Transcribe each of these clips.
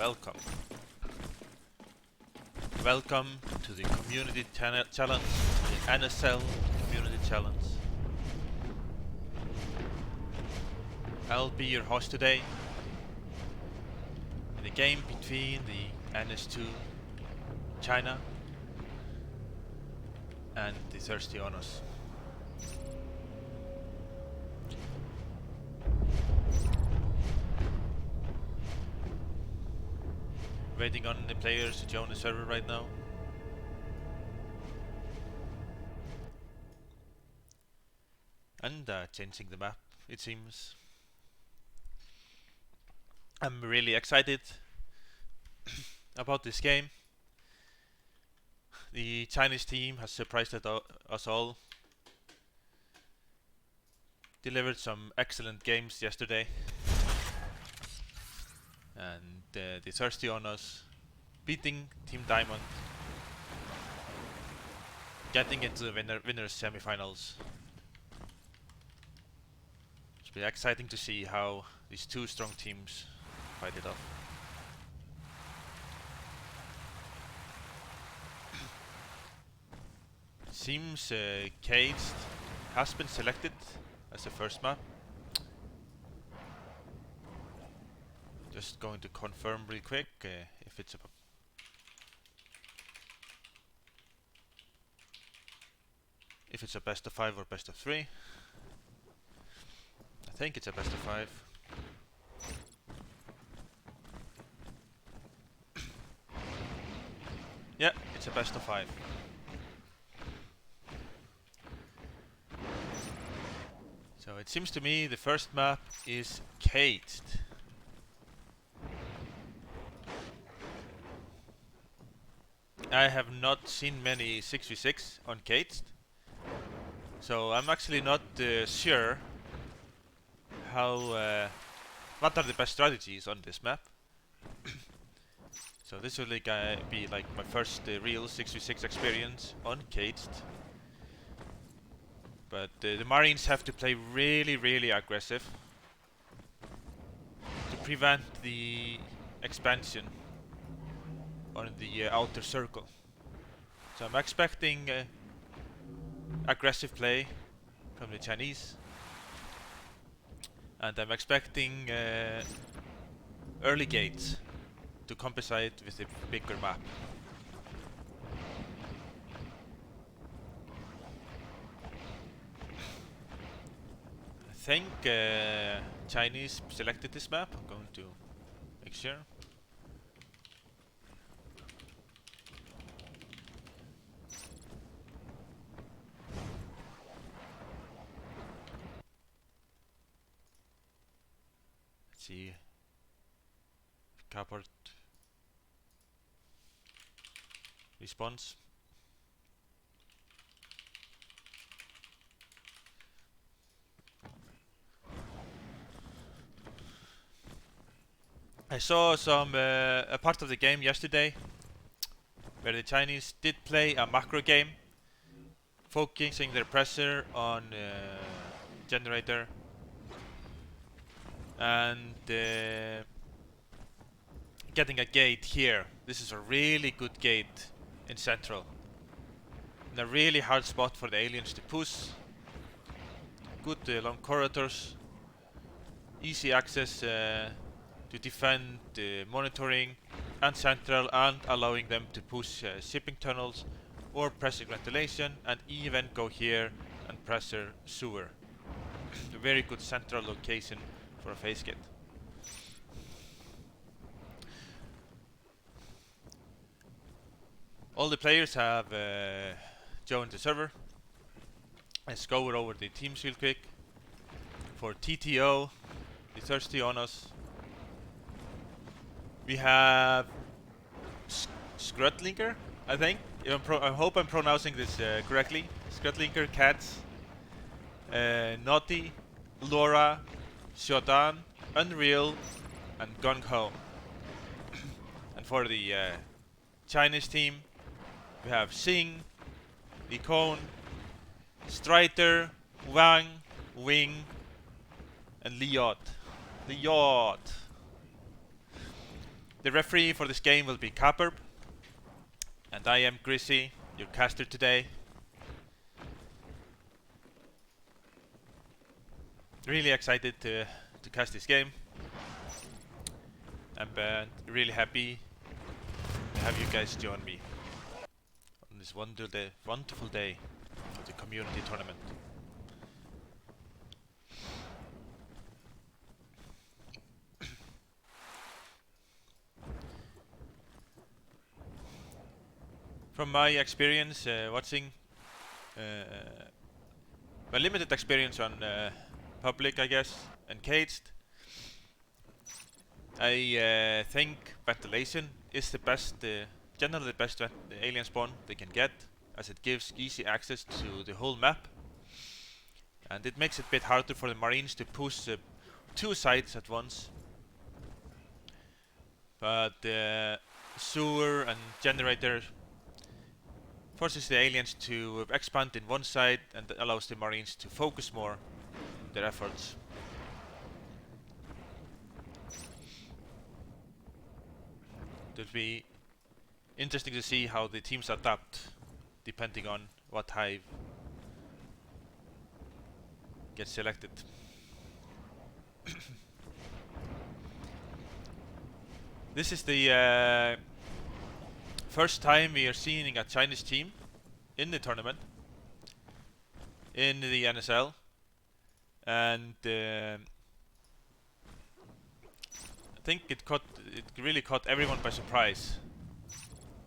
welcome. Welcome to the community challenge, the NSL community challenge. I'll be your host today in the game between the NS2 China and the Thirsty Honors. Waiting on the players to join the server right now. And changing the map, it seems. I'm really excited about this game. The Chinese team has surprised us all. Delivered some excellent games yesterday. And the Thirsty Honors beating Team Diamond, getting into the winners semifinals. It's been exciting to see how these two strong teams fight it off. Seems Caged has been selected as the first map. Just going to confirm real quick if it's a best of 5 or best of 3. I think it's a best of 5. Yeah, it's a best of 5. So it seems to me the first map is Caged. I have not seen many 6v6 on Caged, so I'm actually not sure how what are the best strategies on this map. So this will be like my first real 6v6 experience on Caged. But the Marines have to play really aggressive to prevent the expansion on the outer circle. So I'm expecting aggressive play from the Chinese, and I'm expecting early gates to compensate with the bigger map. I think Chinese selected this map. I'm going to make sure. Let's see. Cupboard response. I saw some a part of the game yesterday where the Chinese did play a macro game, focusing their pressure on generator and getting a gate here. This is a really good gate in central, in a really hard spot for the aliens to push. Good long corridors, easy access to defend monitoring and central, and allowing them to push shipping tunnels or pressure ventilation, and even go here and pressure sewer. A very good central location for a phase gate. All the players have joined the server. Let's go over the teams real quick. For TTO, the Thirsty Honors, we have Scrutlinker, I think. I hope I'm pronouncing this correctly. Scrutlinker, Cats, Naughty, Laura, Shodan, Unreal, and Gung Ho. And for the Chinese team, we have Sing, Icon, Strider, Wang, Wing, and Liot. The referee for this game will be Kaperb, and I am Grisy, your caster today. Really excited to cast this game. I'm really happy to have you guys join me on this wonderful day of the community tournament. From my experience watching, my limited experience on public, I guess, and caged, I think ventilation is the best, generally the best alien spawn they can get, as it gives easy access to the whole map, and it makes it a bit harder for the Marines to push two sides at once. But sewer and generator forces the aliens to expand in one side and allows the Marines to focus more their efforts. It'll be interesting to see how the teams adapt depending on what hive gets selected. This is the first time we are seeing a Chinese team in the tournament, in the NSL, and I think it really caught everyone by surprise,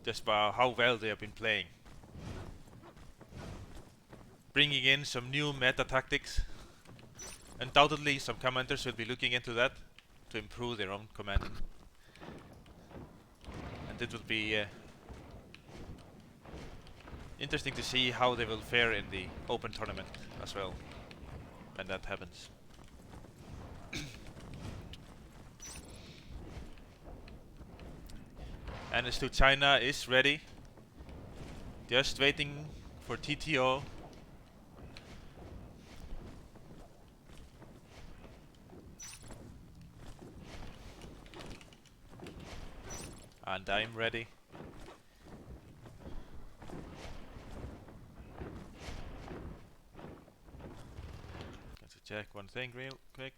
just by how well they have been playing. Bringing in some new meta tactics. Undoubtedly some commanders will be looking into that to improve their own commanding. And it will be interesting to see how they will fare in the open tournament as well, when that happens. NS2 China is ready, just waiting for TTO. And I'm ready. Got to check one thing real quick.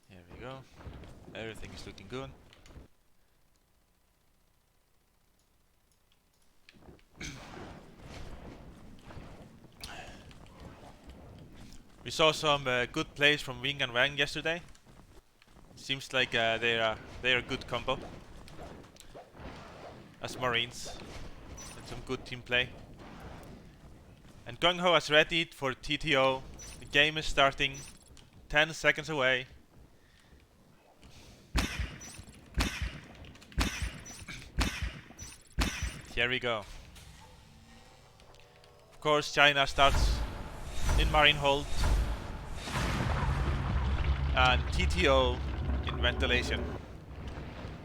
Here we go. Everything is looking good. We saw some good plays from Wing and Wang yesterday. Seems like they're a good combo as Marines, and some good team play. And Gung Ho has readied for TTO. The game is starting. 10 seconds away. Here we go. Of course, China starts in Marine hold and TTO in ventilation.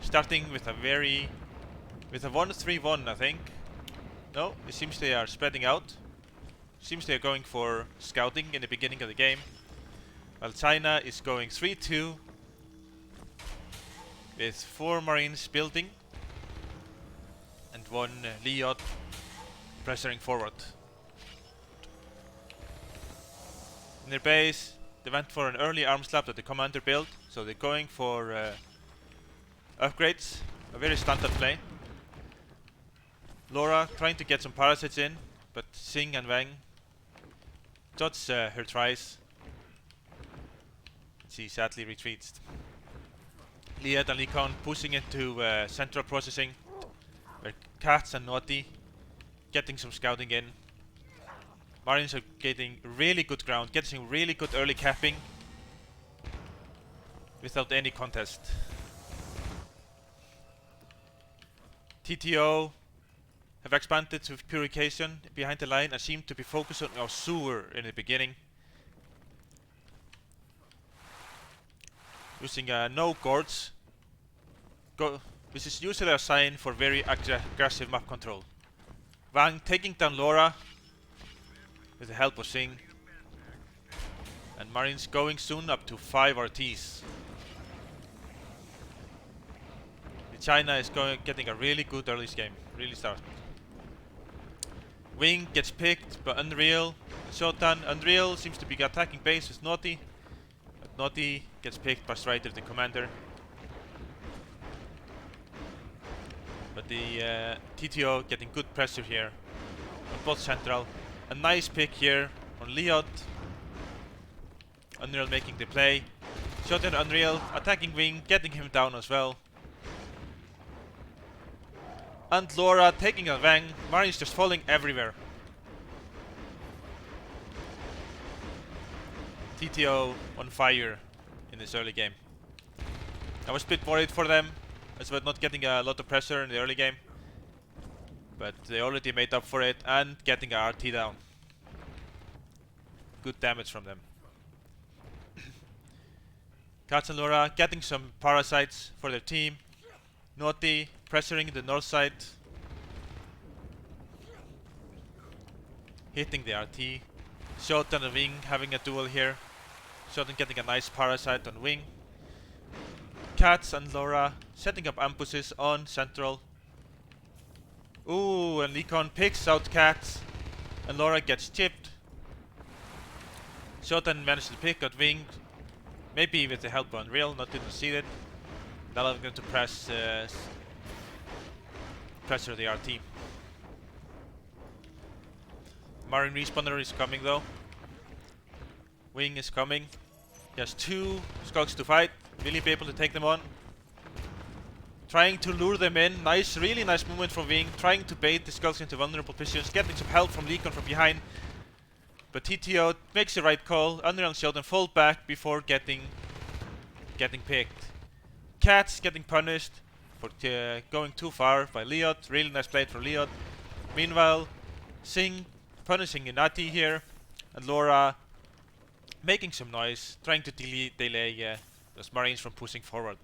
Starting with a 1-3-1, I think. No, it seems they are spreading out. Seems they are going for scouting in the beginning of the game, while China is going 3-2 with 4 Marines building and 1 Leod pressuring forward. In their base, they went for an early arm slap that the commander built, so they're going for upgrades, a very standard play. Laura trying to get some parasites in, but Singh and Wang dodge her tries. She sadly retreats. Liet and Likon pushing into central processing, where Cats and Naughty getting some scouting in. Marines are getting really good ground, getting really good early capping without any contest. TTO have expanded to purification behind the line and seem to be focused on our sewer in the beginning. Using no guards, which is usually a sign for very aggressive map control. Wang taking down Laura with the help of Singh. And Marines going soon up to 5 RTs. China is getting a really good early game, really start. Wing gets picked by Unreal, Shotan. Unreal seems to be attacking base with Naughty, but Naughty gets picked by Strider, the commander. But the TTO getting good pressure here on both central. A nice pick here on Liot. Unreal making the play. Shotan Unreal attacking Wing, getting him down as well. And Laura taking a Wang. Marines just falling everywhere. TTO on fire in this early game. I was a bit worried for them as well, not getting a lot of pressure in the early game. But they already made up for it and getting a RT down. Good damage from them. Katz and Laura getting some parasites for their team. Naughty pressuring the north side. Hitting the RT. Shotan and Wing having a duel here. Shotan getting a nice parasite on Wing. Katz and Laura setting up ambushes on central. Ooh, and Likon picks out Katz. And Laura gets chipped. Shotan managed to pick out Wing. Maybe with the help of Unreal, not didn't see it. Now I'm going to pressure the RT. Marine respawner is coming though. Wing is coming. He has 2 skulks to fight. Will he be able to take them on? Trying to lure them in. Nice, really nice movement from Wing. Trying to bait the skulks into vulnerable positions. Getting some help from Likon from behind. But TTO makes the right call. Unreal and Sheldon fall back before getting picked. Katz getting punished for going too far by Liot. Really nice play from Liot. Meanwhile, Singh punishing Inati here. And Laura making some noise. Trying to delay those Marines from pushing forward.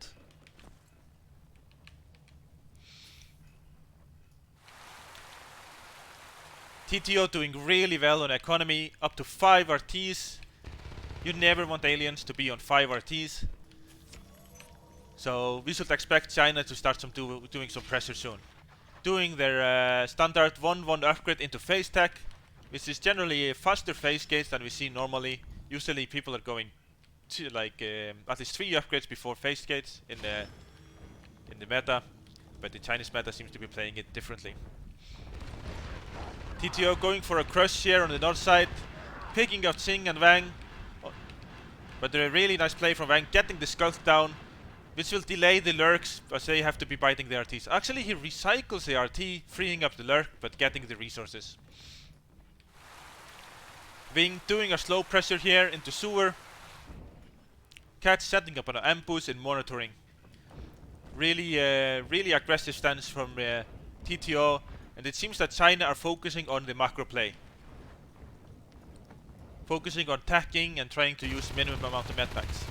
TTO doing really well on economy, up to 5 RTs. You never want aliens to be on 5 RTs. So we should expect China to start doing some pressure soon. Doing their standard 1-1 upgrade into phase tech, which is generally a faster phase gates than we see normally. Usually people are going to like at least 3 upgrades before phase gates in the meta, but the Chinese meta seems to be playing it differently. TTO going for a crush here on the north side, picking out Singh and Wang. But a really nice play from Wang, getting the skulk down, which will delay the lurks as they have to be biting the RTs. Actually, he recycles the RT, freeing up the lurk, but getting the resources. Wing doing a slow pressure here into sewer. Catch setting up an ambush and monitoring. Really aggressive stance from TTO. And it seems that China are focusing on the macro play. Focusing on tacking and trying to use minimum amount of medpacks.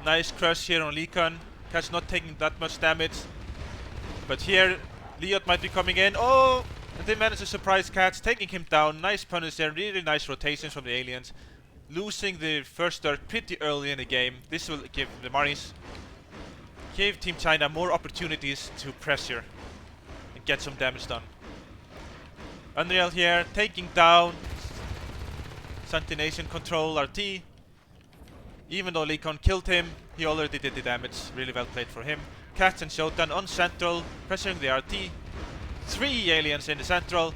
Nice crush here on Likon. Cat's not taking that much damage. But here, Liot might be coming in. Oh! And they manage to surprise Cat's, taking him down. Nice punish there. Really nice rotations from the aliens. Losing the first third pretty early in the game. This will give the Marines, give Team China more opportunities to pressure and get some damage done. Unreal here, taking down Sentination Control RT. Even though Likon killed him, he already did the damage. Really well played for him. Catch and Shotan on central, pressuring the RT. 3 aliens in the central.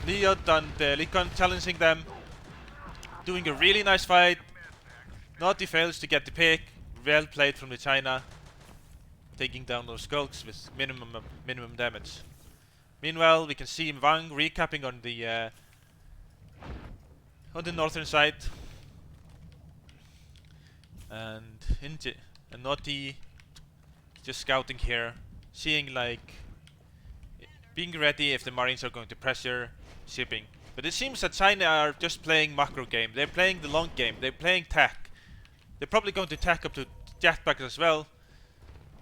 Liot and Likon challenging them. Doing a really nice fight. Naughty fails to get the pick. Well played from the China. Taking down those skulks with minimum damage. Meanwhile, we can see Wang recapping on the northern side. And Naughty just scouting here, seeing like being ready if the Marines are going to pressure shipping. But it seems that China are just playing macro game. They're playing the long game. They're playing tack. They're probably going to tack up to jetpacks as well.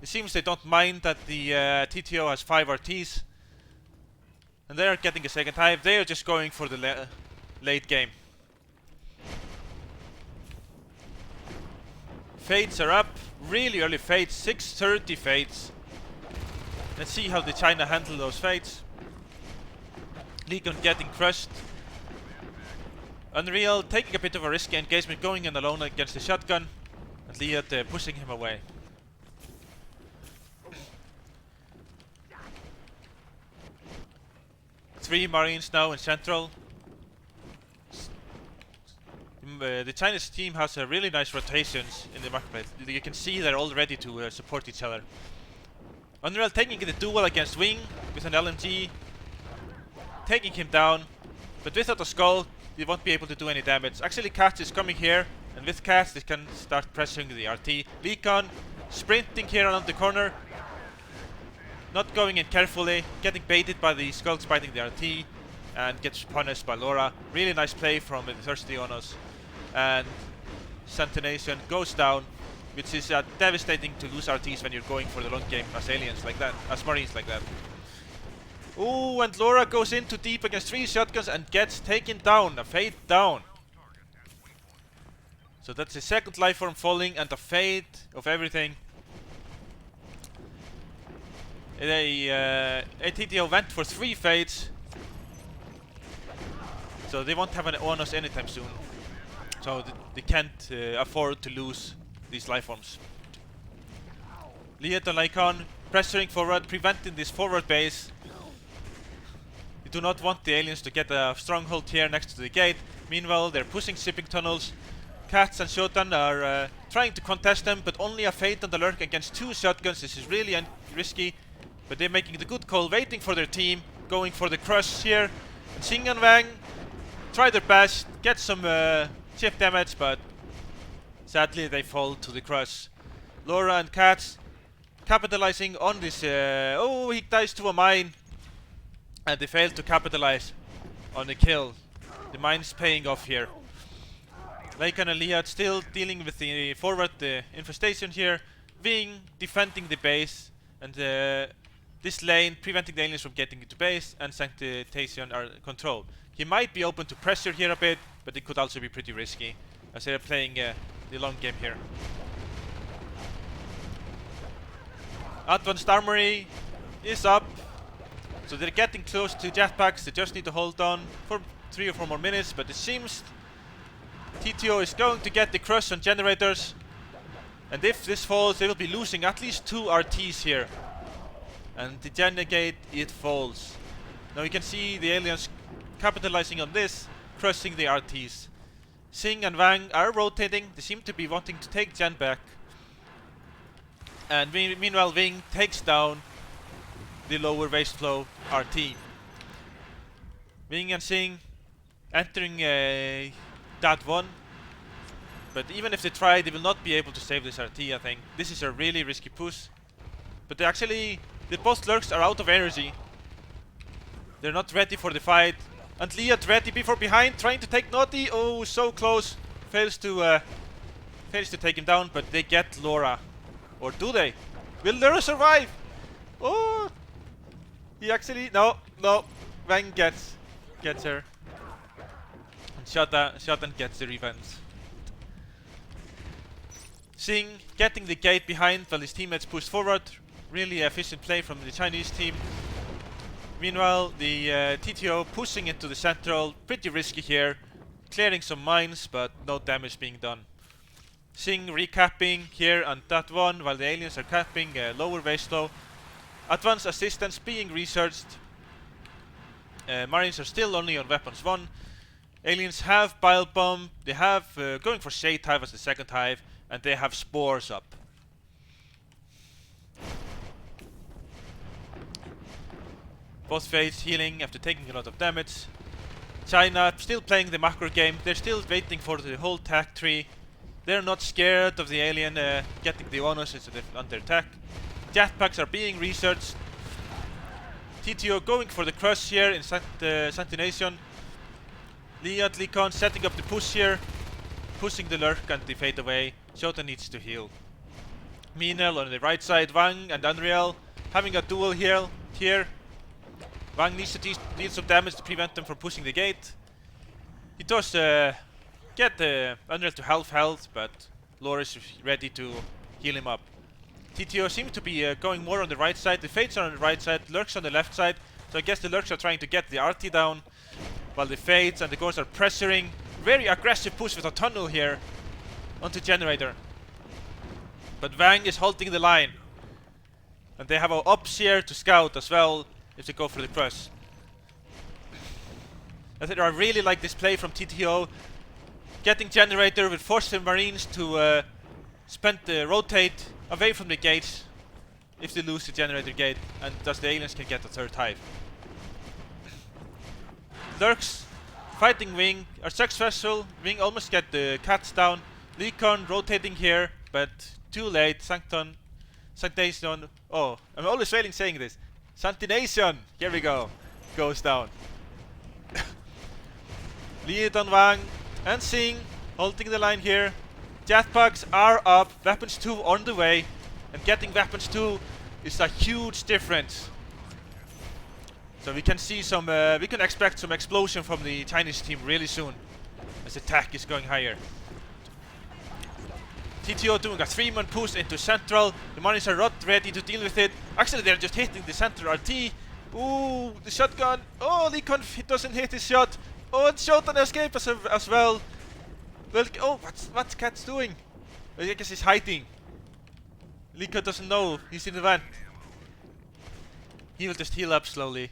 It seems they don't mind that the TTO has 5 RTs. And they are getting a second hive. They are just going for the late game. Fates are up. really early fades, 630 fades. Let's see how the China handle those fades. Legion getting crushed. Unreal taking a bit of a risky engagement, going in alone against the shotgun, and Liat pushing him away. Three Marines now in central. The Chinese team has a really nice rotations in the marketplace. You can see they're all ready to support each other. Unreal taking the duel against Wing with an LMG, taking him down, but without a skull, they won't be able to do any damage. Actually, Cats is coming here, and with Cats, they can start pressing the RT. Leakon sprinting here around the corner, not going in carefully, getting baited by the skulls biting the RT, and gets punished by Laura. Really nice play from the Thirsty Onos. And Sentination goes down, which is devastating to lose RTs when you're going for the long game as aliens like that, as Marines like that. Ooh, and Laura goes in too deep against 3 shotguns and gets taken down, a fade down. So that's the second life form falling and a fade of everything. ATTO went for 3 fades, so they won't have an Onos anytime soon. So they can't afford to lose these life forms. Liat and Lycon pressuring forward, preventing this forward base. They do not want the aliens to get a stronghold here next to the gate. Meanwhile, they're pushing shipping tunnels. Cats and Shotan are trying to contest them, but only a fade on the lurk against 2 shotguns. This is really risky, but they're making the good call, waiting for their team, going for the crush here. And Xing and Wang try their best, get some chip damage, but sadly they fall to the crush. Laura and Cats capitalizing on this. Oh, he dies to a mine, and they fail to capitalize on the kill. The mine's paying off here. Lycan and Liat still dealing with the forward infestation here. Wing defending the base, and this lane preventing the aliens from getting into base, and Sanctitation are controlled. He might be open to pressure here a bit, but it could also be pretty risky, as they're playing the long game here. Advanced Armory is up, so they're getting close to jetpacks. They just need to hold on for 3 or 4 more minutes, but it seems TTO is going to get the crush on generators, and if this falls, they will be losing at least 2 RTs here. And the Genegate, it falls. Now you can see the aliens capitalizing on this, crushing the RTs. Xing and Wang are rotating. They seem to be wanting to take Gen back. And meanwhile, Wing takes down the lower waste flow RT. Wing and Xing entering that one. But even if they try, they will not be able to save this RT, I think. This is a really risky push. But they actually, the both lurks are out of energy. They're not ready for the fight. And Liat ready before behind, trying to take Naughty. Oh, so close. Fails to take him down, but they get Laura. Or do they? Will Laura survive? Oh! He actually, no. Wang gets her. And Shotan gets the revenge. Xing getting the gate behind while his teammates push forward. Really efficient play from the Chinese team. Meanwhile, the TTO pushing into the central, pretty risky here, clearing some mines, but no damage being done. Xing recapping here on that one, while the aliens are capping lower waste flow. Advanced assistance being researched. Marines are still only on weapons 1. Aliens have Bile Bomb, they have going for Shade Hive as the second hive, and they have Spores up. Both phase healing after taking a lot of damage. China still playing the macro game. They're still waiting for the whole tech tree. They're not scared of the alien getting the Onos under attack. Jetpacks are being researched. TTO going for the crush here in Sentination. Liat, Lycon setting up the push here. Pushing the lurk and they fade away. Shota needs to heal. Minel on the right side. Wang and Unreal having a duel here. Wang needs to deal some damage to prevent them from pushing the gate. He does get Unreal to half health, but Laura is ready to heal him up. TTO seems to be going more on the right side. The Fates are on the right side, Lurks on the left side. So I guess the Lurks are trying to get the RT down, while the Fates and the Ghosts are pressuring. Very aggressive push with a tunnel here onto Generator. But Wang is holding the line. And they have an ups here to scout as well if they go for the crush. I think I really like this play from TTO. Getting Generator will force the Marines to rotate away from the gates if they lose the Generator gate, and thus the aliens can get the third hive. Lurks fighting Wing are successful. Wing almost get the cats down. Leecon rotating here, but too late. Sanctination. Oh, I'm always failing saying this. Sanctination. Here we go. Goes down. Leodon, Wang, and Sing holding the line here. Jetpacks are up. Weapons 2 on the way, and getting weapons 2 is a huge difference. So we can see some. We can expect some explosion from the Chinese team really soon, as attack is going higher. TTO doing a 3-man push into central. The Marines are not ready to deal with it. Actually, they're just hitting the central RT. Ooh, the shotgun. Oh, Leecon doesn't hit his shot. Oh, and Shotan escape as well. Well, oh, what's Cat's doing? I guess he's hiding. Leecon doesn't know he's in the vent. He will just heal up slowly.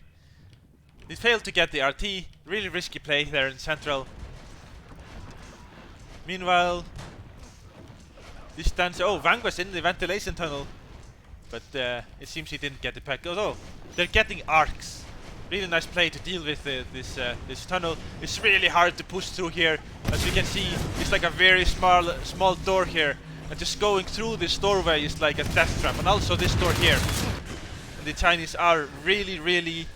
He failed to get the RT. Really risky play there in central. Meanwhile, this stands. Oh, Wang was in the ventilation tunnel, but it seems he didn't get the pack. Although they're getting arcs. Really nice play to deal with this tunnel. It's really hard to push through here. As you can see, it's like a very small door here, and just going through this doorway is like a death trap. And also this door here. And the Chinese are really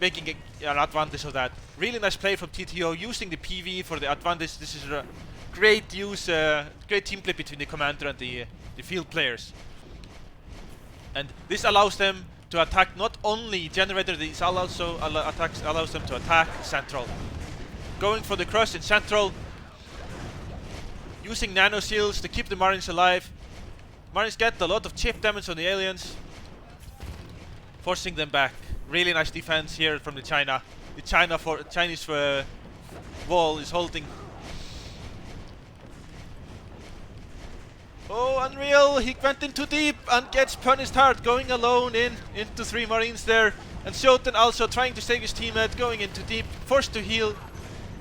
making an advantage of that. Really nice play from TTO, using the PV for the advantage. This is a great team play between the commander and the field players. And this allows them to attack not only Generator, this also allows them to attack central. Going for the crush in central, using nano shields to keep the Marines alive. Marines get a lot of chip damage on the aliens, forcing them back. Really nice defense here from the China. The Chinese wall is holding. Oh, unreal! He went in too deep and gets punished hard, going alone into 3 Marines there. And Shoten also trying to save his teammate, going into deep, forced to heal,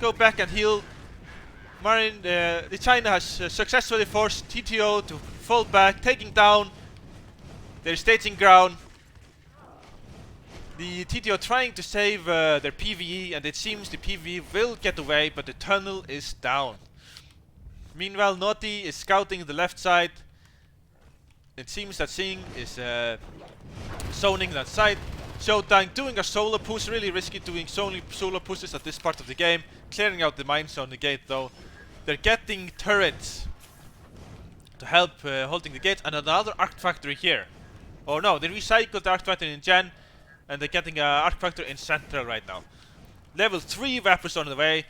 go back and heal. The China has successfully forced TTO to fall back, taking down their staging ground. The TTO trying to save their PvE, and it seems the PvE will get away, but the tunnel is down. Meanwhile, Naughty is scouting the left side. It seems that Sing is zoning that side. Showtime doing a solo push, really risky doing solo pushes at this part of the game. Clearing out the mines on the gate though. They're getting turrets to help holding the gate, and another arc factory here. Oh no, they recycled the arc factory in Gen, and they're getting an arc factory in Central right now. Level 3 weapons on the way.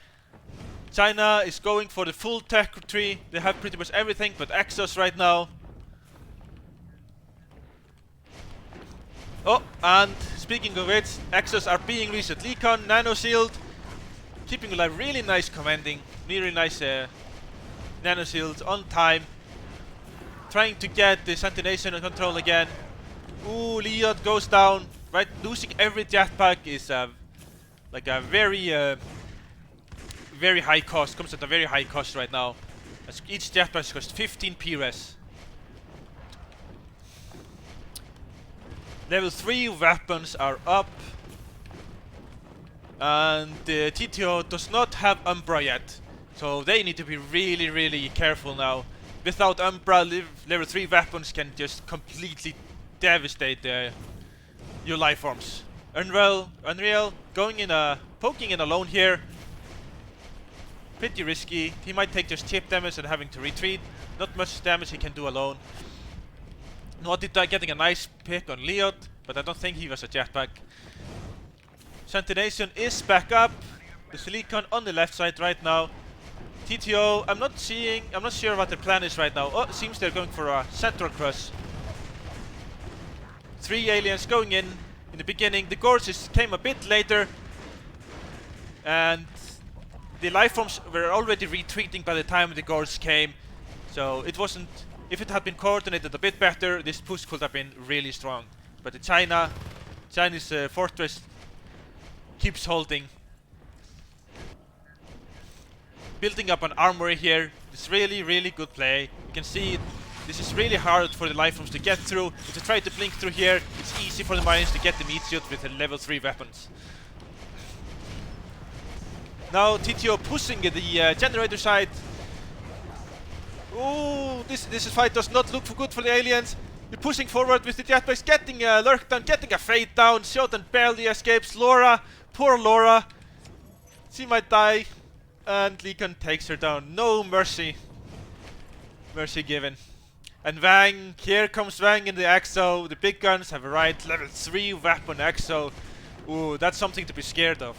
China is going for the full tech tree. They have pretty much everything but Exos right now. Oh, and speaking of which, Exos are being reset. Leecon, Nano Shield, keeping alive. Really nice commanding. Really nice Nano Shield on time. Trying to get the Sentination on control again. Ooh, Leod goes down. Right, losing every jetpack is like a very high cost. Comes at a very high cost right now, as each jetpack costs 15 PRES. Level 3 weapons are up, and TTO does not have Umbra yet, so they need to be really careful now. Without Umbra, level 3 weapons can just completely devastate your life forms. Unreal going in poking in alone here. Pretty risky. He might take just chip damage and having to retreat. Not much damage he can do alone. Naughty getting a nice pick on Leod, but I don't think he was a jetpack. Sentination is back up. The Silicon on the left side right now. TTO, I'm not sure what their plan is right now. Oh, it seems they're going for a central crush. 3 aliens going in the beginning. The gorges came a bit later. And the life forms were already retreating by the time the gorge came. So it wasn't, if it had been coordinated a bit better, this push could have been really strong. But the Chinese fortress keeps holding. Building up an armory here. It's really good play. You can see this is really hard for the life forms to get through. If they try to blink through here, it's easy for the Marines to get the meat shield with the level 3 weapons. Now TTO pushing the generator side. Ooh, this fight does not look good for the aliens. You're pushing forward with the jetpacks, getting a lurk down, getting a fade down. Shoten barely escapes. Laura, poor Laura. She might die. And Leekon takes her down. No mercy. Mercy given. And Wang, here comes Wang in the EXO. The big guns have arrived. Level 3 weapon EXO. Ooh, that's something to be scared of.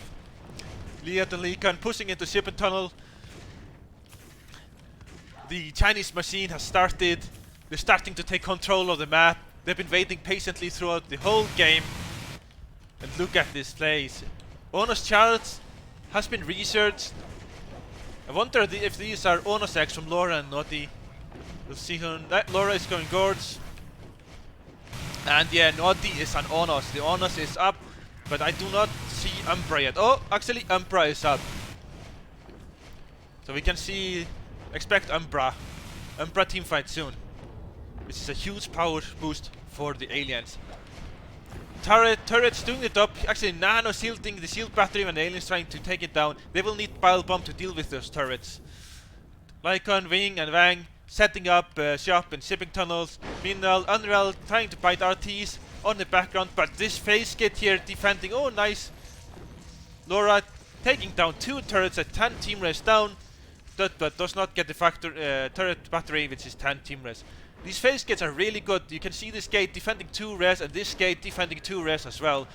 Liat and Leekon pushing into shipping tunnel. The Chinese machine has started. They're starting to take control of the map. They've been waiting patiently throughout the whole game. And look at this place. Ono's charts has been researched. I wonder if these are Ono's eggs from Laura and Naughty. We'll see who. Laura is going Gorge. And yeah, Naughty is on Onos. The Onos is up. But I do not see Umbra yet. Oh, actually Umbra is up. So we can see, expect Umbra teamfight soon. Which is a huge power boost for the aliens. Turrets doing the top, actually nano shielding the shield battery when the aliens trying to take it down. They will need pile bomb to deal with those turrets. Lycon, Wing and Wang setting up shop and shipping tunnels. Meanwhile, Unreal trying to bite RTs on the background, but this phase kit here defending. Oh, nice. Laura taking down 2 turrets at 10 team res down, but does not get the turret battery, which is 10 team res. These phase kits are really good. You can see this gate defending 2 res and this gate defending 2 res as well,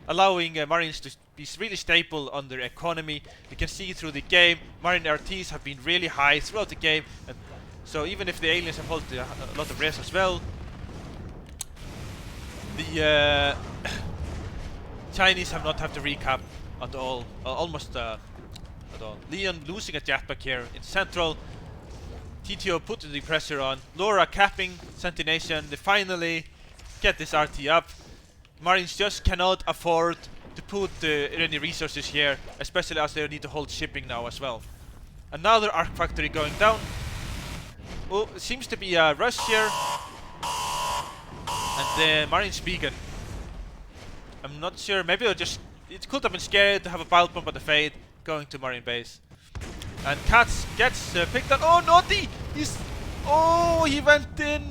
allowing Marines to be really stable on their economy. You can see through the game, Marine RTs have been really high throughout the game, and so even if the aliens have held a lot of res as well, the Chinese have not had to recap at all, almost at all. Leon losing a jetpack here in central. TTO putting the pressure on. Laura capping Sentination. They finally get this RT up. Marines just cannot afford to put any resources here, especially as they need to hold shipping now as well. Another Arc Factory going down. Oh, it seems to be a rush here. And the Marines beacon. I'm not sure, maybe they're just, it could have been scared to have a pile bomb at the fade going to Marine base. And Katz gets picked up. Oh, Naughty! He went in!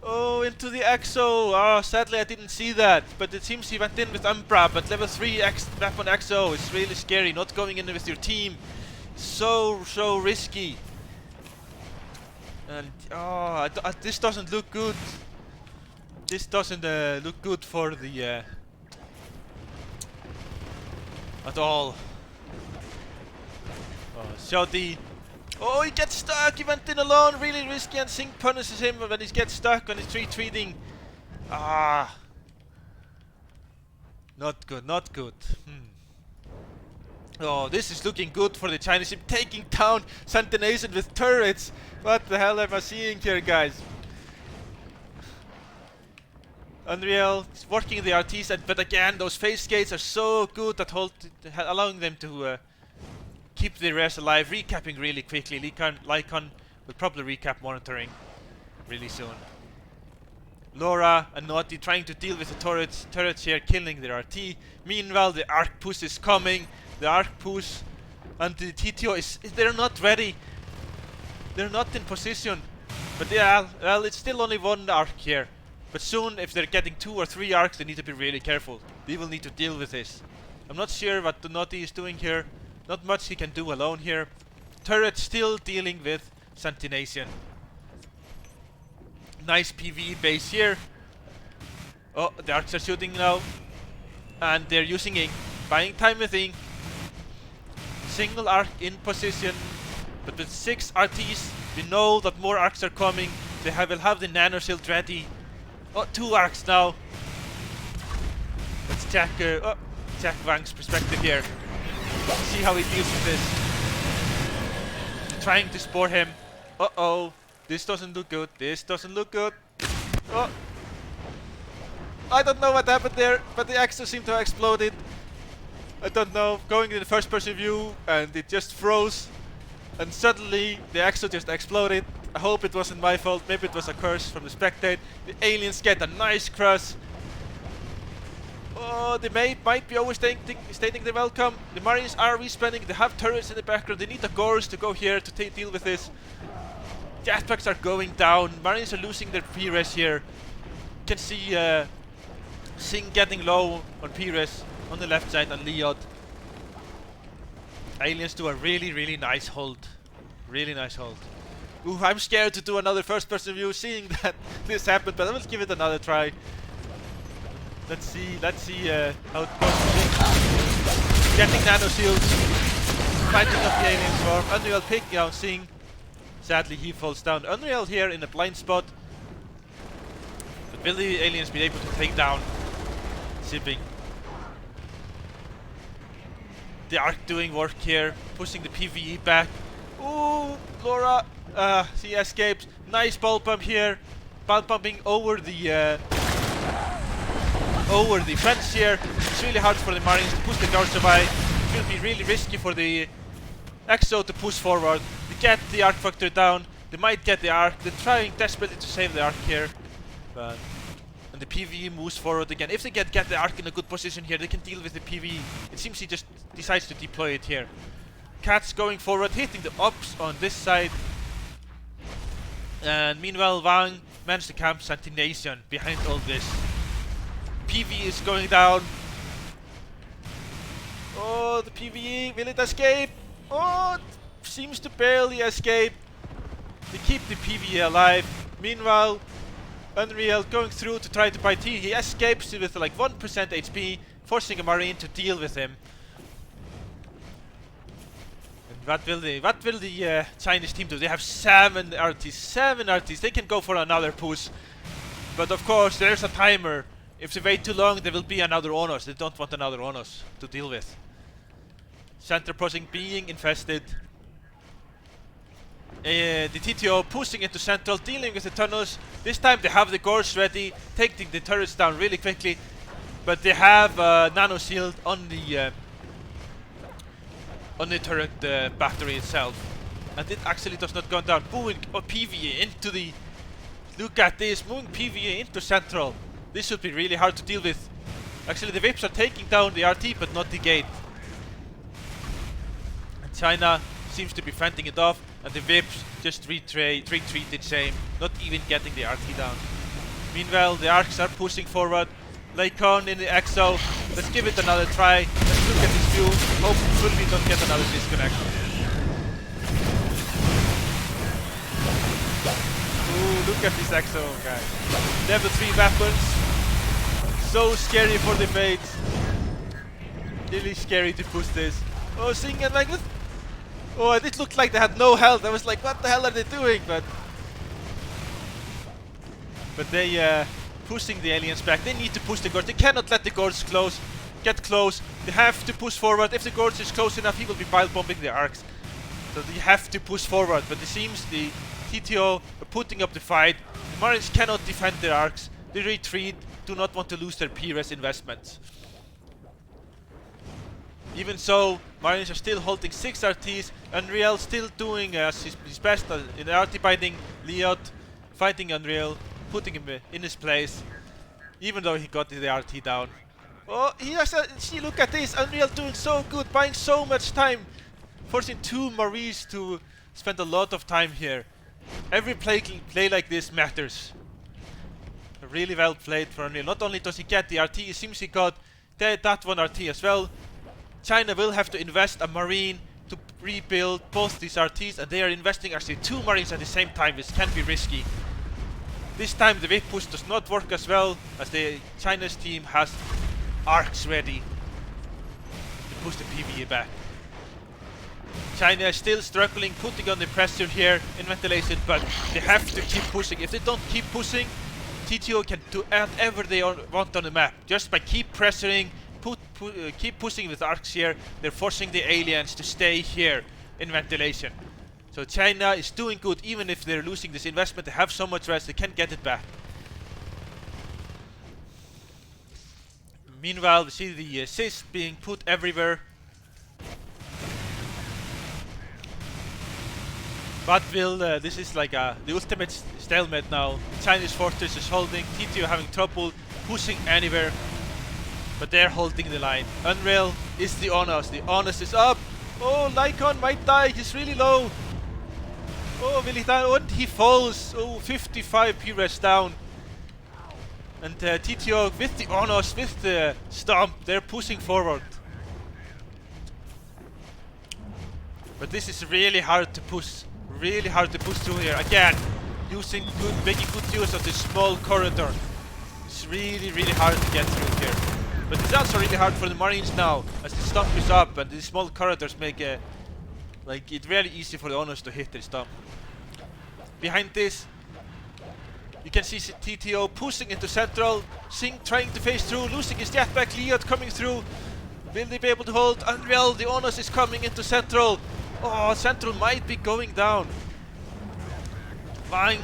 Oh, into the EXO. Oh, sadly I didn't see that. But it seems he went in with Umbra, but level 3 weapon EXO is really scary. Not going in with your team. So risky. And this doesn't look good. This doesn't look good for the at all. Oh, Shoddy. Oh, he gets stuck. He went in alone. Really risky, and Sync punishes him when he gets stuck when he's retreating. Ah. Not good, not good. Oh, this is looking good for the Chinese team. Taking down Sentination with turrets. What the hell am I seeing here, guys? Unreal is working the RTs, but again, those phase gates are so good at allowing them to keep the res alive. Recapping really quickly. Lycon will probably recap monitoring really soon. Laura and Naughty trying to deal with the turrets here, killing their RT. Meanwhile, the arc push is coming. The arc push and the TTO they're not ready. They're not in position. But yeah, well, it's still only 1 arc here. But soon, if they're getting 2 or 3 arcs, they need to be really careful. They will need to deal with this. I'm not sure what the Naughty is doing here. Not much he can do alone here. Turret still dealing with Sentination. Nice PV base here. Oh, the arcs are shooting now. And they're using ink. Buying time with ink. Single arc in position. But with 6 RTs, we know that more arcs are coming. They will have the nano shield ready. Oh, 2 arcs now. Let's check Wang's perspective here. See how he deals with this. Trying to spore him. Uh-oh. This doesn't look good. This doesn't look good. Oh. I don't know what happened there, but the Exo seemed to have exploded. I don't know. Going in the first person view and it just froze. And suddenly the Exo just exploded. I hope it wasn't my fault. Maybe it was a curse from the spectate. The aliens get a nice crush. Oh, they might be overstating the welcome. The Marines are respawning. They have turrets in the background. They need the Gores to go here to deal with this. Jetpacks are going down. Marines are losing their P-res here. You can see Singh getting low on P-res on the left side and Leod. Aliens do a really nice hold. Really nice hold. Ooh, I'm scared to do another first person view seeing that this happened, but I will give it another try. Let's see how it goes. Getting nano shields. Fighting up the alien swarm. Unreal picking out Singh. Sadly he falls down. Unreal here in a blind spot. But will the aliens be able to take down Zipping? The Arc doing work here, pushing the PvE back. Ooh, Laura, she escapes. Nice ball pump here. Ball pumping over the fence here. It's really hard for the Marines to push the guards away. It will be really risky for the Exo to push forward. They get the Arc Factor down. They might get the Arc. They're trying desperately to save the Arc here. But and the PvE moves forward again. If they get the Arc in a good position here, they can deal with the PvE. It seems he just decides to deploy it here. Cats going forward, hitting the ops on this side. And meanwhile, Wang managed to camp Sentination behind all this. PvE is going down. Oh, the PvE, will it escape? Oh, it seems to barely escape. They keep the PvE alive. Meanwhile, Unreal going through to try to buy T. He escapes with like 1% HP, forcing a Marine to deal with him. And what will the Chinese team do? They have 7 RTs. 7 RTs. They can go for another push. But of course, there's a timer. If they wait too long, there will be another Onos. They don't want another Onos to deal with. Center crossing being infested. The TTO pushing into central, dealing with the tunnels. This time they have the Gores ready, taking the turrets down really quickly. But they have nano shield on the turret battery itself, and it actually does not go down. Moving PvE into the. Look at this, moving PvE into central. This should be really hard to deal with. Actually, the Whips are taking down the RT, but not the gate. And China seems to be fending it off. And the Whips just retreated same, not even getting the RT down. Meanwhile, the Arcs are pushing forward. Lycon in the Exo. Let's give it another try. Let's look at this view. Hopefully we don't get another disconnect. Ooh, look at this Exo, guys. Level 3 weapons. So scary for the Fates. Really scary to push this. Oh, Singh and like this. Oh, it looked like they had no health. I was like, what the hell are they doing? But they pushing the aliens back. They need to push the Gorge. They cannot let the Gorge get close. They have to push forward. If the Gorge is close enough, he will be pile bombing the Arcs. So they have to push forward. But it seems the TTO are putting up the fight. The Marines cannot defend their Arcs. They retreat. Do not want to lose their PRES investments. Even so, Marines are still holding 6 RTs. Unreal still doing his best in the RT binding. Leod fighting Unreal, putting him in his place, even though he got the RT down. Oh, see, look at this. Unreal doing so good, buying so much time, forcing 2 Marines to spend a lot of time here. Every play like this matters. Really well played for Unreal. Not only does he get the RT, it seems he got that one RT as well. China will have to invest a Marine to rebuild both these RTs, and they are investing actually 2 Marines at the same time, which can be risky. This time the wave push does not work as well, as the China's team has Arcs ready to push the PvE back. China is still struggling, putting on the pressure here in ventilation, but they have to keep pushing. If they don't keep pushing, TTO can do whatever they want on the map. Just by keep pressuring, keep pushing with arcs here, they're forcing the aliens to stay here in ventilation. So China is doing good, even if they're losing this investment. They have so much rest, they can get it back. Meanwhile, we see the assist being put everywhere. But this is like the ultimate stalemate now. Chinese fortress is holding, TTO having trouble pushing anywhere. But they're holding the line. Unreal is the Honest. The Honest is up. Oh, Lycon might die, he's really low. Oh, will he die? And he falls. Oh, 55 P-res down. And TTO with the Honest, with the Stomp, they're pushing forward. But this is really hard to push. Really hard to push through here. Again, making good use of this small corridor. It's really, really hard to get through here. But it's also really hard for the Marines now, as the Stomp is up and these small corridors make it really easy for the Honest to hit the Stomp. Behind this, you can see TTO pushing into central, Singh trying to phase through, losing his jetpack, Liot coming through. Will they be able to hold? Unreal, the Honest is coming into central. Oh, central might be going down. Vang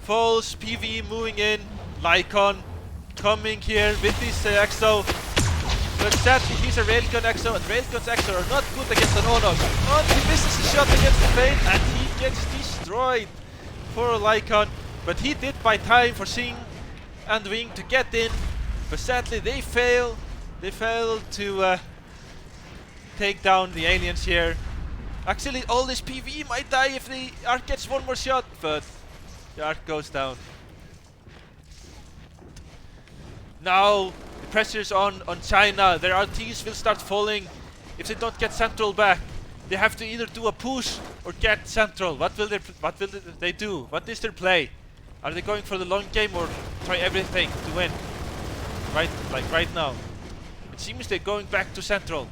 falls, PV moving in, Lycon coming here with his EXO. But sadly he's a Railgun EXO, and Railgun's EXO are not good against an Honest. Oh, he misses the shot against the Fane and he gets destroyed for Lycon. But he did buy time for Singh and Wing to get in. But sadly they fail. They fail to take down the aliens here. Actually, all this PV might die if the Arc gets one more shot, but the Arc goes down. Now the pressure is on China. Their RTs will start falling if they don't get Central back. They have to either do a push or get Central. What will they do? What is their play? Are they going for the long game or try everything to win? Right now. It seems they're going back to Central.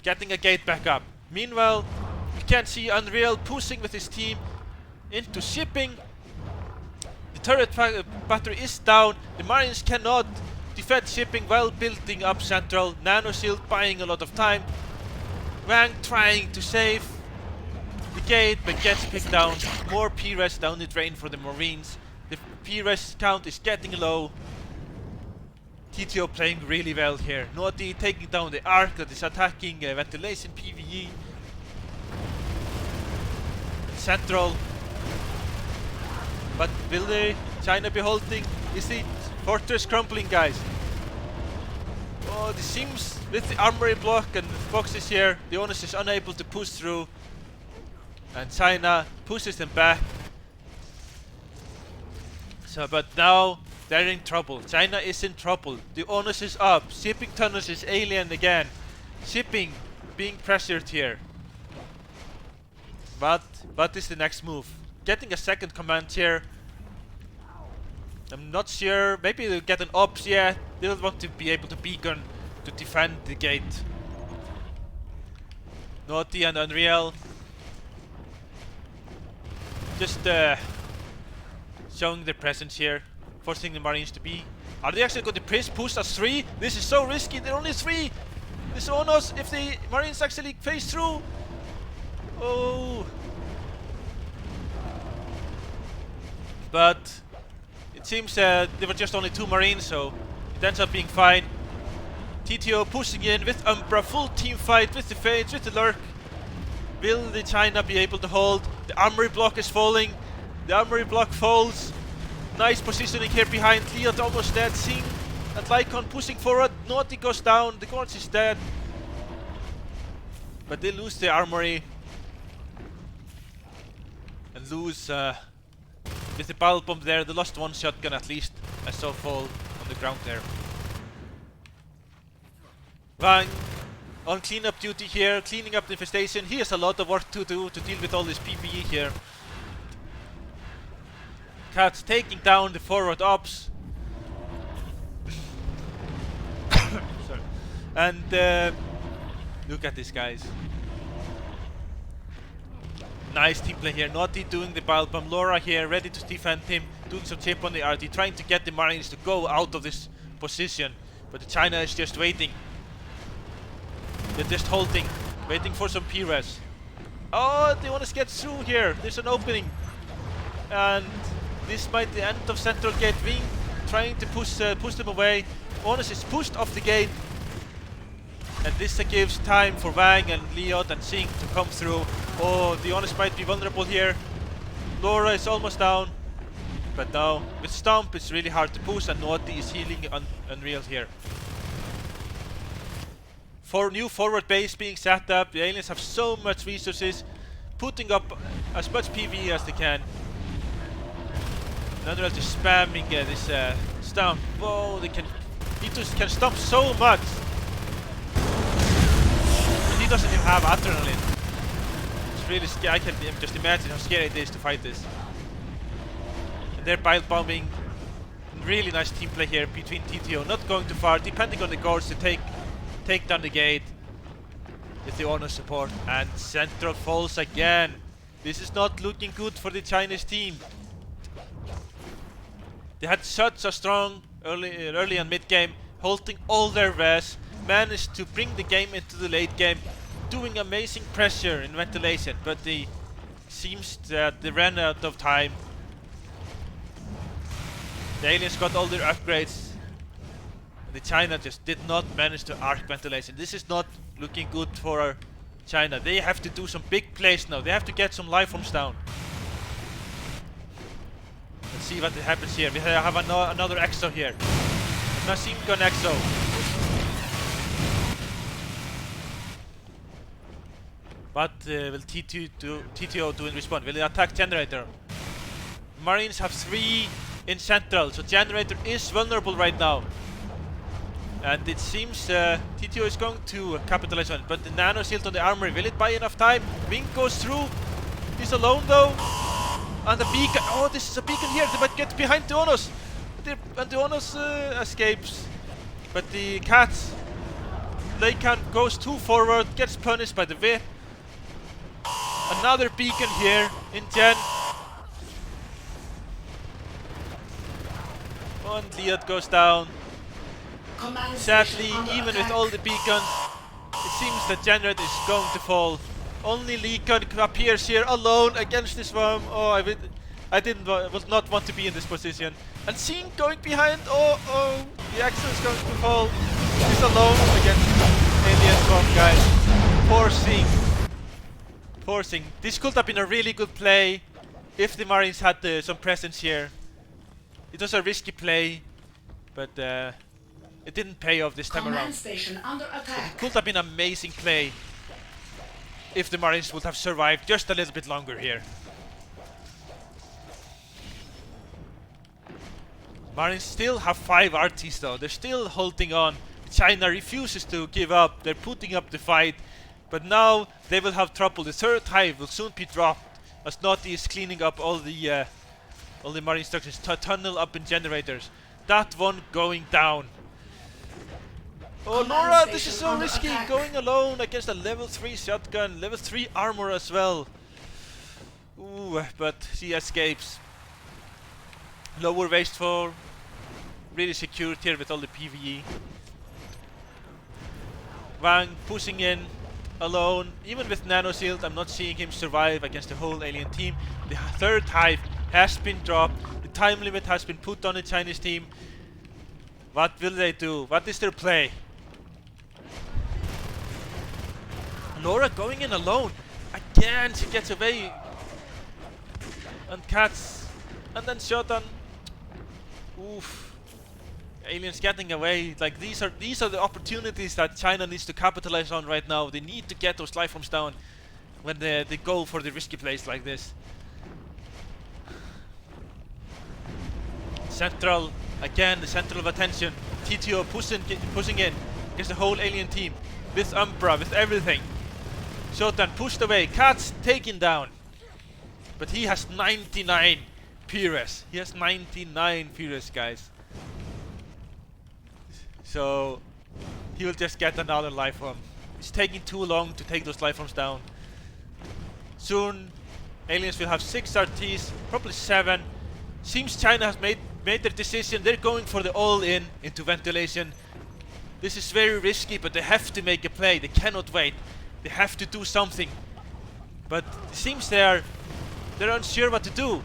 Getting a gate back up. Meanwhile, you can see Unreal pushing with his team into shipping. The turret battery is down. The Marines cannot defend shipping while building up Central. Nano Shield buying a lot of time. Wang trying to save the gate but gets picked down. More P-res down the drain for the Marines. The P-res count is getting low. TTO playing really well here. Naughty taking down the Arc that is attacking ventilation PvE. Central. But will China be holding? Is the fortress crumbling, guys? Oh, this seems with the armory block and the boxes here, the Honest is unable to push through. And China pushes them back. So, but now they're in trouble. China is in trouble. The Honest is up. Shipping tunnels is alien again. Shipping being pressured here. But what is the next move? Getting a second command here. I'm not sure. Maybe they'll get an ops. Yeah, they'll want to be able to beacon to defend the gate. Naughty and Unreal. Just showing their presence here. Forcing the Marines to be. Are they actually going to push us 3? This is so risky. They're only 3. This is on us if the Marines actually phase through. Oh. But it seems there were just only 2 Marines, so it ends up being fine. TTO pushing in with Umbra, full team fight with the Fates, with the Lurk. Will the China be able to hold? The armory block is falling. The armory block falls. Nice positioning here behind. Liot almost dead. Singh and Lycon pushing forward. Naughty goes down. The Gorge is dead. But they lose the armory. And lose with the barrel bomb there. They lost 1 shotgun at least. I saw fall on the ground there. Vang on cleanup duty here, cleaning up the infestation. He has a lot of work to do to deal with all this PvE here. Cat's taking down the forward ops. Sorry. And Look at this, guys. Nice team play here. Naughty doing the bile bomb. Laura here, ready to defend him. Doing some chip on the RT, trying to get the Marines to go out of this position. But China is just waiting. They're just holding, waiting for some P-res. Oh, they want to get through here. There's an opening. And this might be the end of Central Gate. Wing trying to push them away. Honest is pushed off the gate. And this gives time for Wang and Liot and Singh to come through. Oh, the Honest might be vulnerable here. Laura is almost down. But now, with Stomp, it's really hard to push, and Naughty is healing Unreal here. For new forward base being set up, the aliens have so much resources, putting up as much PvE as they can. And Unreal just spamming this Stomp. Whoa, he just can stomp so much. And he doesn't even have adrenaline. It's really scary. I can just imagine how scary it is to fight this. And they're bile bombing. Really nice team play here between TTO. Not going too far, depending on the guards to take down the gate with the honor support. And Central falls again. This is not looking good for the Chinese team. They had such a strong early and mid game, holding all their res, managed to bring the game into the late game, doing amazing pressure in ventilation, but seems that they ran out of time. The aliens got all their upgrades. The China just did not manage to arc ventilation. This is not looking good for China. They have to do some big plays now. They have to get some life forms down. Let's see what happens here. We have another EXO here. Machine gun EXO. What will TTO do in response? Will they attack Generator? Marines have 3 in Central, so Generator is vulnerable right now. And it seems TTO is going to capitalize on it, but the nano shield on the armory, will it buy enough time? Wing goes through. He's alone though. And the beacon. Oh, this is a beacon here. They might get behind the Onos. And the Onos escapes. But the Cats. Leican goes too forward, gets punished by the whip. Another beacon here in Gen. And Liot goes down. Sadly, even with all the beacons, it seems that Generator is going to fall. Only Leakon appears here alone against the swarm. Oh, I would not want to be in this position. And Singh going behind. Oh, the Axel is going to fall. He's alone against Alien Swarm, guys. Poor Singh. Poor Singh. This could have been a really good play if the Marines had some presence here. It was a risky play, but it didn't pay off this time around. Station under attack. It could have been an amazing play if the Marines would have survived just a little bit longer here. Marines still have 5 RTs though. They're still holding on. China refuses to give up. They're putting up the fight. But now they will have trouble. The 3rd hive will soon be dropped as Naughty is cleaning up all the Marine structures. Tunnel up in Generators. That one going down. Oh, Laura, this is so risky, going alone against a level 3 shotgun, level 3 armor as well. Ooh, but she escapes. Lower wasteful, really secured here with all the PvE. Wang pushing in alone, even with nano shield. I'm not seeing him survive against the whole alien team. The 3rd hive has been dropped. The time limit has been put on the Chinese team. What will they do? What is their play? Laura going in alone. Again, she gets away. And Cats. And then Shodan. Oof. Aliens getting away. Like these are the opportunities that China needs to capitalize on right now. They need to get those life forms down when they go for the risky plays like this. Central, again the center of attention. TTO pushing in against the whole alien team with Umbra, with everything. Shodan pushed away. Cats taken down, but he has 99 Pires. He has 99 Pires, guys. So he will just get another life form. It's taking too long to take those lifeforms down. Soon, aliens will have 6 RTs, probably 7. Seems China has made their decision. They're going for the all-in into ventilation. This is very risky, but they have to make a play. They cannot wait. They have to do something. But it seems they're unsure what to do.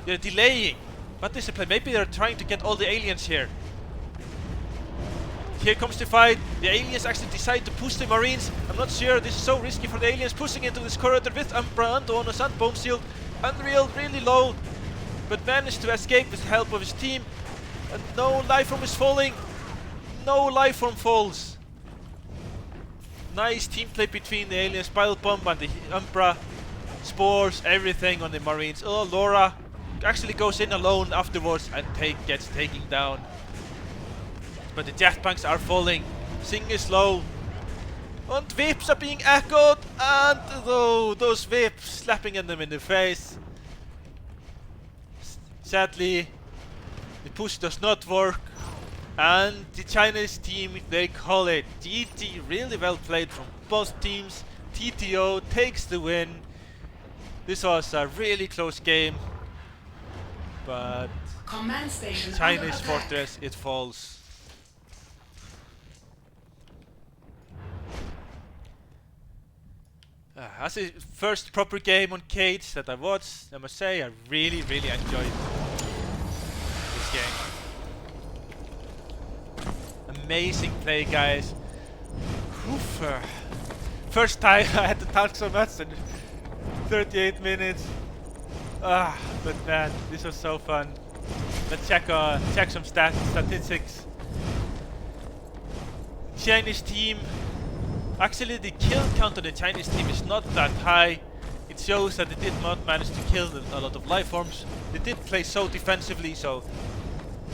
They're delaying. What is the play? Maybe they're trying to get all the aliens here. Here comes the fight. The aliens actually decide to push the Marines. I'm not sure. This is so risky for the aliens. Pushing into this corridor with Umbra and Onus and Bomb Shield. Unreal, really low. But managed to escape with the help of his team. And no lifeform is falling. No lifeform falls. Nice team play between the aliens. Bile Bomb and the Umbra. Spores, everything on the Marines. Oh, Laura actually goes in alone afterwards and gets taken down. But the jetpacks are falling. Sing is low. And whips are being echoed. And oh, those whips slapping them in the face. Sadly, the push does not work. And the Chinese team, they call it GG. Really well played from both teams. TTO takes the win. This was a really close game. But Chinese fortress, it falls. As the first proper game on Cage that I watched, I must say I really enjoyed this game. Amazing play, guys. Oof, first time I had to talk so much in 38 minutes. But man, this was so fun. Let's check some statistics. Chinese team. Actually, the kill count on the Chinese team is not that high. It shows that they did not manage to kill a lot of lifeforms. They did play so defensively, so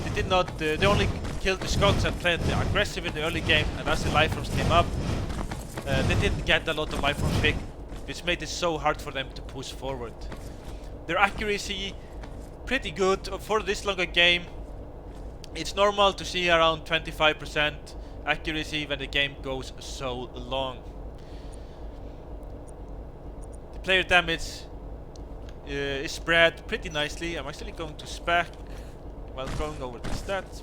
they did not. They only killed the Scots and played aggressive in the early game. And as the lifeforms came up, they didn't get a lot of lifeforms pick, which made it so hard for them to push forward. Their accuracy, pretty good for this longer game. It's normal to see around 25% accuracy when the game goes so long. The player damage is spread pretty nicely. I'm actually going to spec while going over the stats.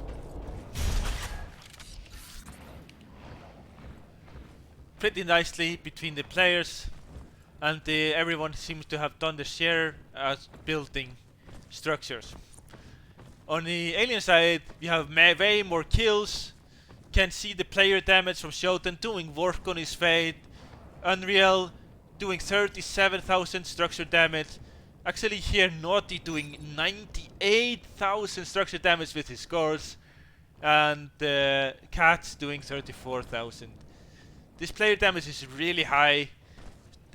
Pretty nicely between the players, and everyone seems to have done their share as building structures. On the alien side, we have way more kills. Can see the player damage from Shoten doing work on his fate. Unreal doing 37,000 structure damage. Actually here Naughty doing 98,000 structure damage with his scores. And Cats doing 34,000. This player damage is really high.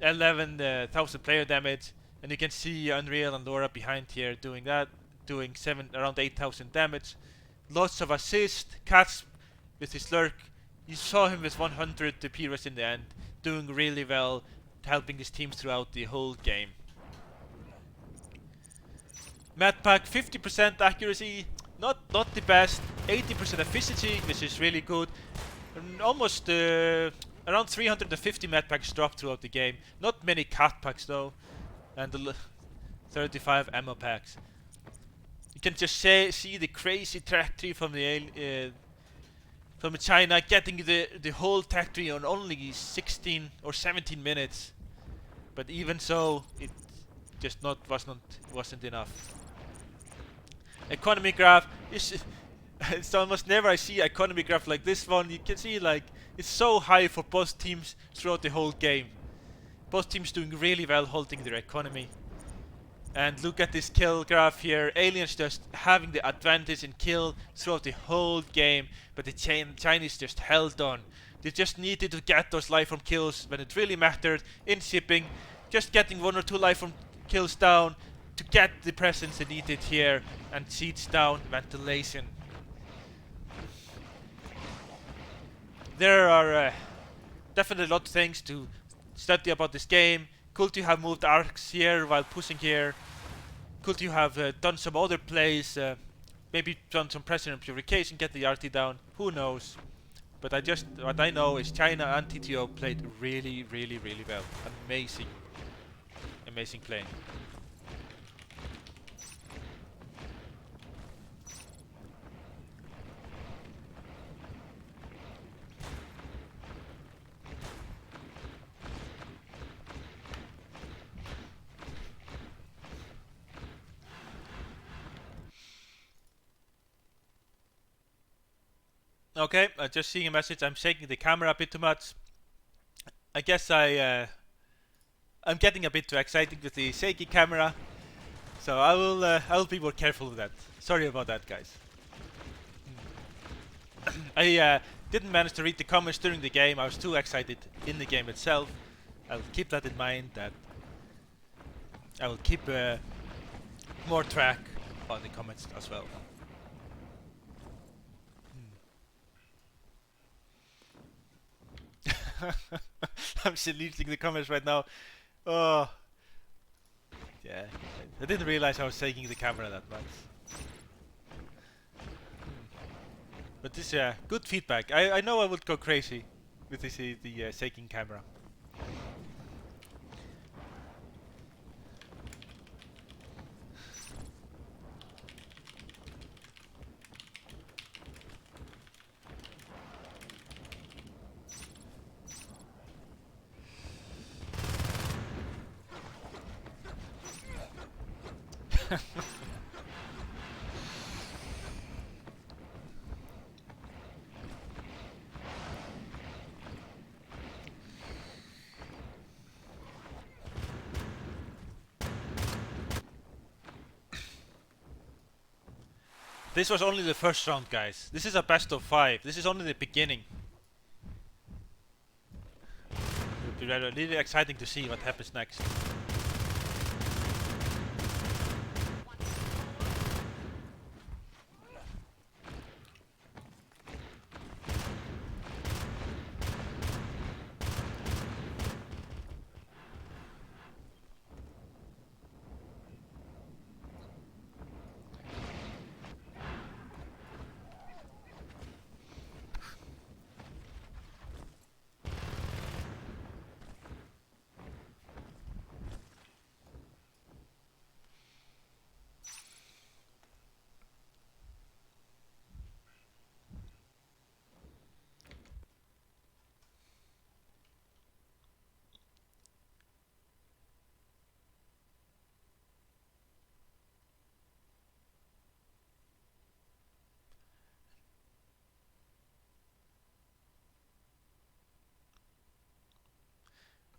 11,000 player damage. And you can see Unreal and Laura behind here doing that. Doing around 8,000 damage. Lots of assist. Cats with his lurk. You saw him with 100 Pyrrhus in the end, doing really well, helping his team throughout the whole game. Madpack 50% accuracy, not the best. 80% efficiency, which is really good. And almost around 350 Madpacks dropped throughout the game. Not many Cat packs though, and 35 ammo packs. You can just see the crazy trajectory from the from China, getting the whole factory on only 16 or 17 minutes. But even so, it just wasn't enough. Economy graph is it's almost never I see economy graph like this one. You can see like it's so high for both teams throughout the whole game. Both teams doing really well holding their economy. And look at this kill graph here. Aliens just having the advantage in kill throughout the whole game, but the Chinese just held on. They just needed to get those lifeform kills when it really mattered in shipping. Just getting 1 or 2 lifeform kills down to get the presence they needed here and siege down ventilation. There are definitely a lot of things to study about this game. Cool to have moved arcs here while pushing here. Cool to have done some other plays. Maybe done some pressure and purification, get the RT down. Who knows? But what I know is China and TTO played really, really, really well. Amazing, amazing playing. Okay, just seeing a message. I'm shaking the camera a bit too much. I guess I'm getting a bit too excited with the shaky camera, so I will be more careful with that. Sorry about that, guys. I didn't manage to read the comments during the game. I was too excited in the game itself. I'll keep that in mind. That I will keep more track on the comments as well. I'm deleting the comments right now. Oh, yeah. I didn't realize I was shaking the camera that much. But this good feedback. I know I would go crazy with this the shaking camera. This was only the first round, guys. This is a best of 5. This is only the beginning. It'll be really exciting to see what happens next.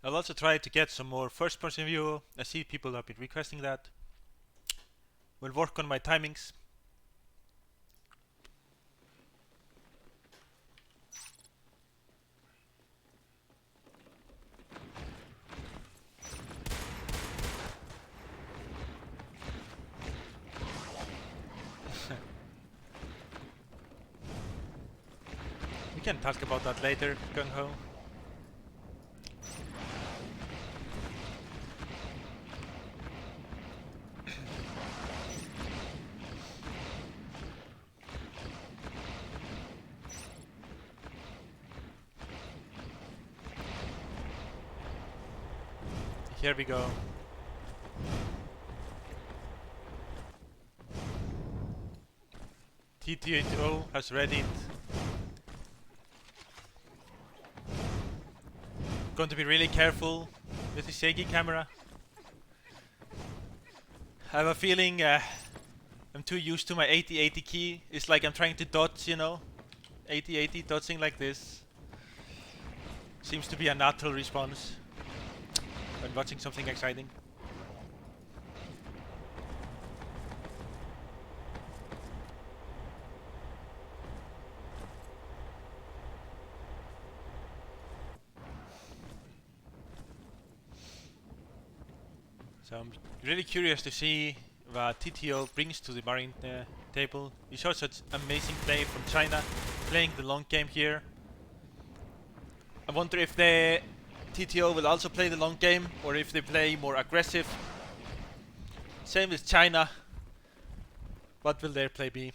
I'll also try to get some more first-person view. I see people have been requesting that. We'll work on my timings. We can talk about that later, Gung Ho. Here we go. TTO has readied. Going to be really careful with the shaky camera. I have a feeling I'm too used to my 80-80 key. It's like I'm trying to dodge, you know? 80-80 dodging like this. Seems to be a natural response when watching something exciting. So I'm really curious to see what TTO brings to the Marine table. We saw such amazing play from China, playing the long game here. I wonder if the TTO will also play the long game, or if they play more aggressive. Same with China. What will their play be?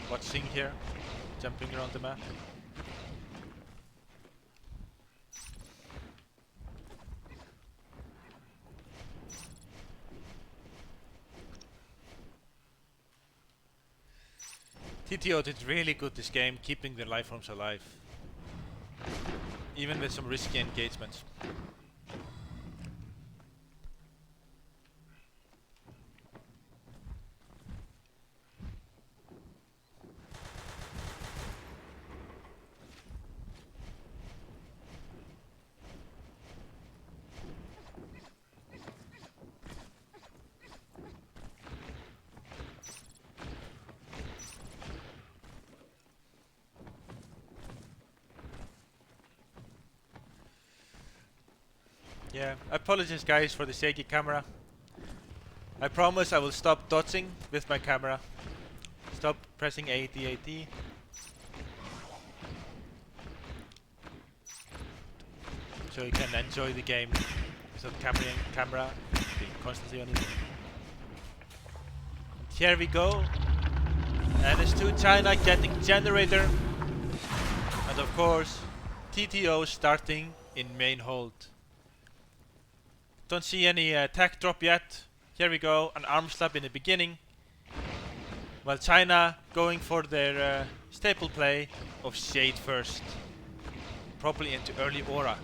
watch Sing here, jumping around the map. TTO did really good this game, keeping their life forms alive, even with some risky engagements. Yeah, apologies guys for the shaky camera. I promise I will stop dodging with my camera. Stop pressing AT. So you can enjoy the game without camera being constantly on it. And here we go. NS2 China getting generator. And of course, TTO starting in main hold. Don't see any tech drop yet. Here we go, an arm slap in the beginning. While China going for their staple play of Shade first. Probably into early Aura.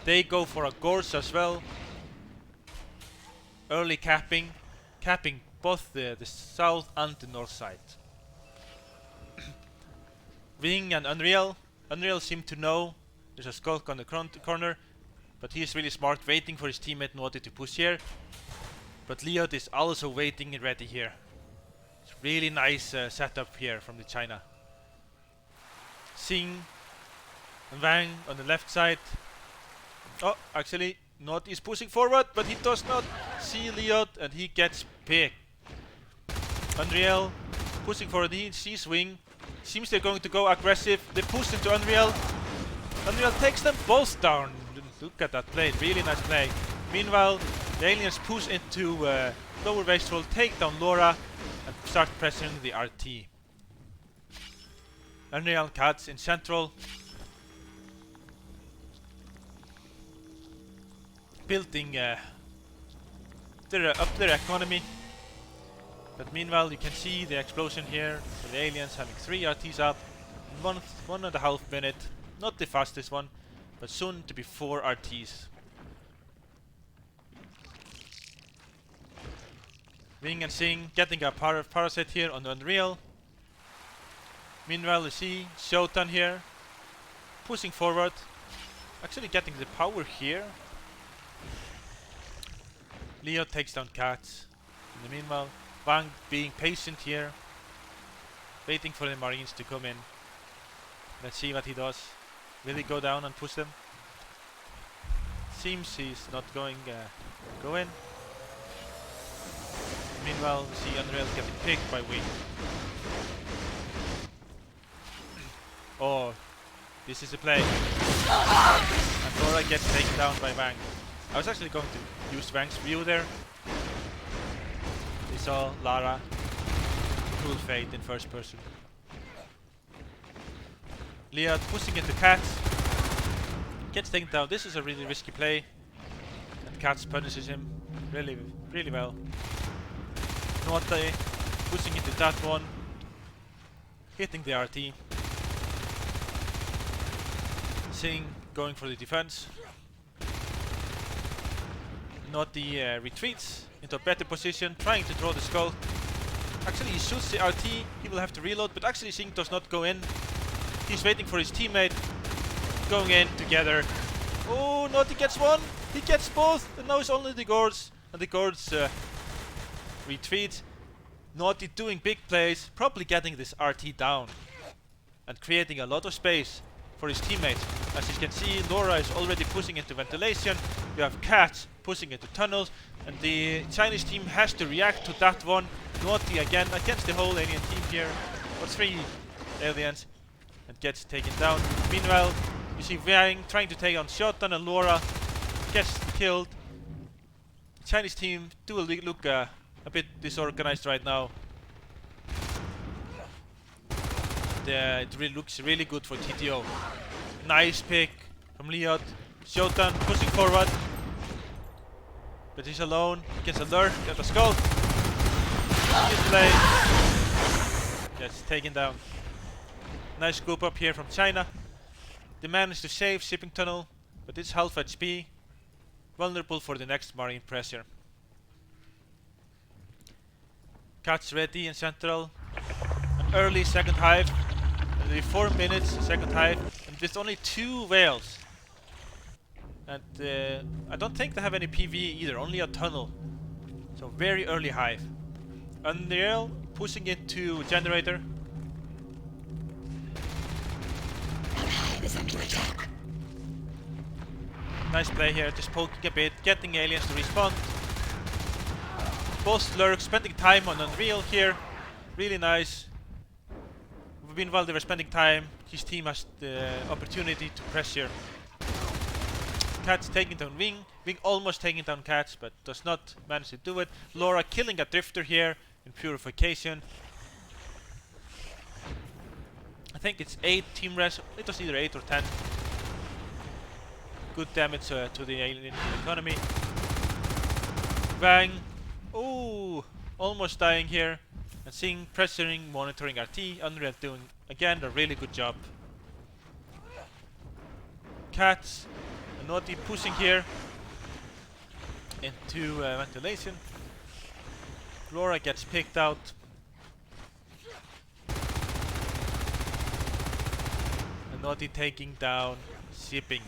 They go for a Gorse as well. Early capping both the south and the north side. Wing and Unreal. Unreal seem to know there's a Skulk on the corner. But he is really smart, waiting for his teammate Naughty to push here. But Liot is also waiting and ready here. It's really nice setup here from the China. Sing and Wang on the left side. Oh, actually, Naughty is pushing forward, but he does not see Liot and he gets picked. Unreal pushing forward, he sees Wing. Seems they're going to go aggressive. They push into Unreal. Unreal takes them both down. Look at that play, really nice play. Meanwhile, the aliens push into lower wastrel, take down Laura, and start pressuring the RT. Unreal Cats in central. Building up their economy. But meanwhile, you can see the explosion here for the aliens having 3 RTs up in 1.5 minutes. Not the fastest one, but soon to be 4 RTs. Wing and Sing getting a parasite here on Unreal. Meanwhile, you see Shotan here pushing forward, actually getting the power here. Leo takes down Cats. In the meanwhile, Wang being patient here, waiting for the Marines to come in. Let's see what he does. Will he go down and push them? Seems he's not going go in. Meanwhile, we see Unreal getting picked by Wing. Oh, this is a play. And Laura gets taken down by Wang. I was actually going to use Wang's view there. We saw Lara, Cruel Fate in first person. Leah pushing into Cats. Gets taken down. This is a really risky play. And Cats punishes him really, really well. Note pushing into that one. Hitting the RT. Sing going for the defense. Naughty retreats into a better position, trying to draw the skull. Actually, he shoots the RT, he will have to reload, but actually Sing does not go in. He's waiting for his teammate. Going in together. Oh, Naughty gets one, he gets both, and now it's only the guards. And the guards retreat. Naughty doing big plays, probably getting this RT down. And creating a lot of space for his teammates. As you can see, Laura is already pushing into ventilation. You have Cats pushing into tunnels, and the Chinese team has to react to that one. Naughty again against the whole alien team here, or 3 aliens, and gets taken down. Meanwhile, you see Wang trying to take on Shotan, and Laura gets killed. The Chinese team do look a bit disorganized right now. it really looks really good for TTO. Nice pick from Liot. Shotan pushing forward. But he's alone. Gets a lurk at the skull. Good play. Gets taken down. Nice scoop up here from China. They managed to save shipping tunnel, but it's half HP. Vulnerable for the next marine pressure. Catch ready in central. An early second hive. Only 4 minutes second hive. And there's only 2 whales. And I don't think they have any PV either, only a tunnel. So very early hive. Unreal pushing into generator. Is under attack. Nice play here, just poking a bit, getting aliens to respawn. Both lurks spending time on Unreal here. Really nice. Meanwhile they were spending time, his team has the opportunity to pressure. Cat's taking down Wing. Wing almost taking down Cats, but does not manage to do it. Laura killing a Drifter here in Purification. I think it's 8 team res. It was either 8 or 10. Good damage to the alien economy. Bang. Ooh, almost dying here. And seeing, pressuring, monitoring RT. Unreal doing again a really good job. Cats and Naughty pushing here into ventilation. Laura gets picked out. And Naughty taking down shipping.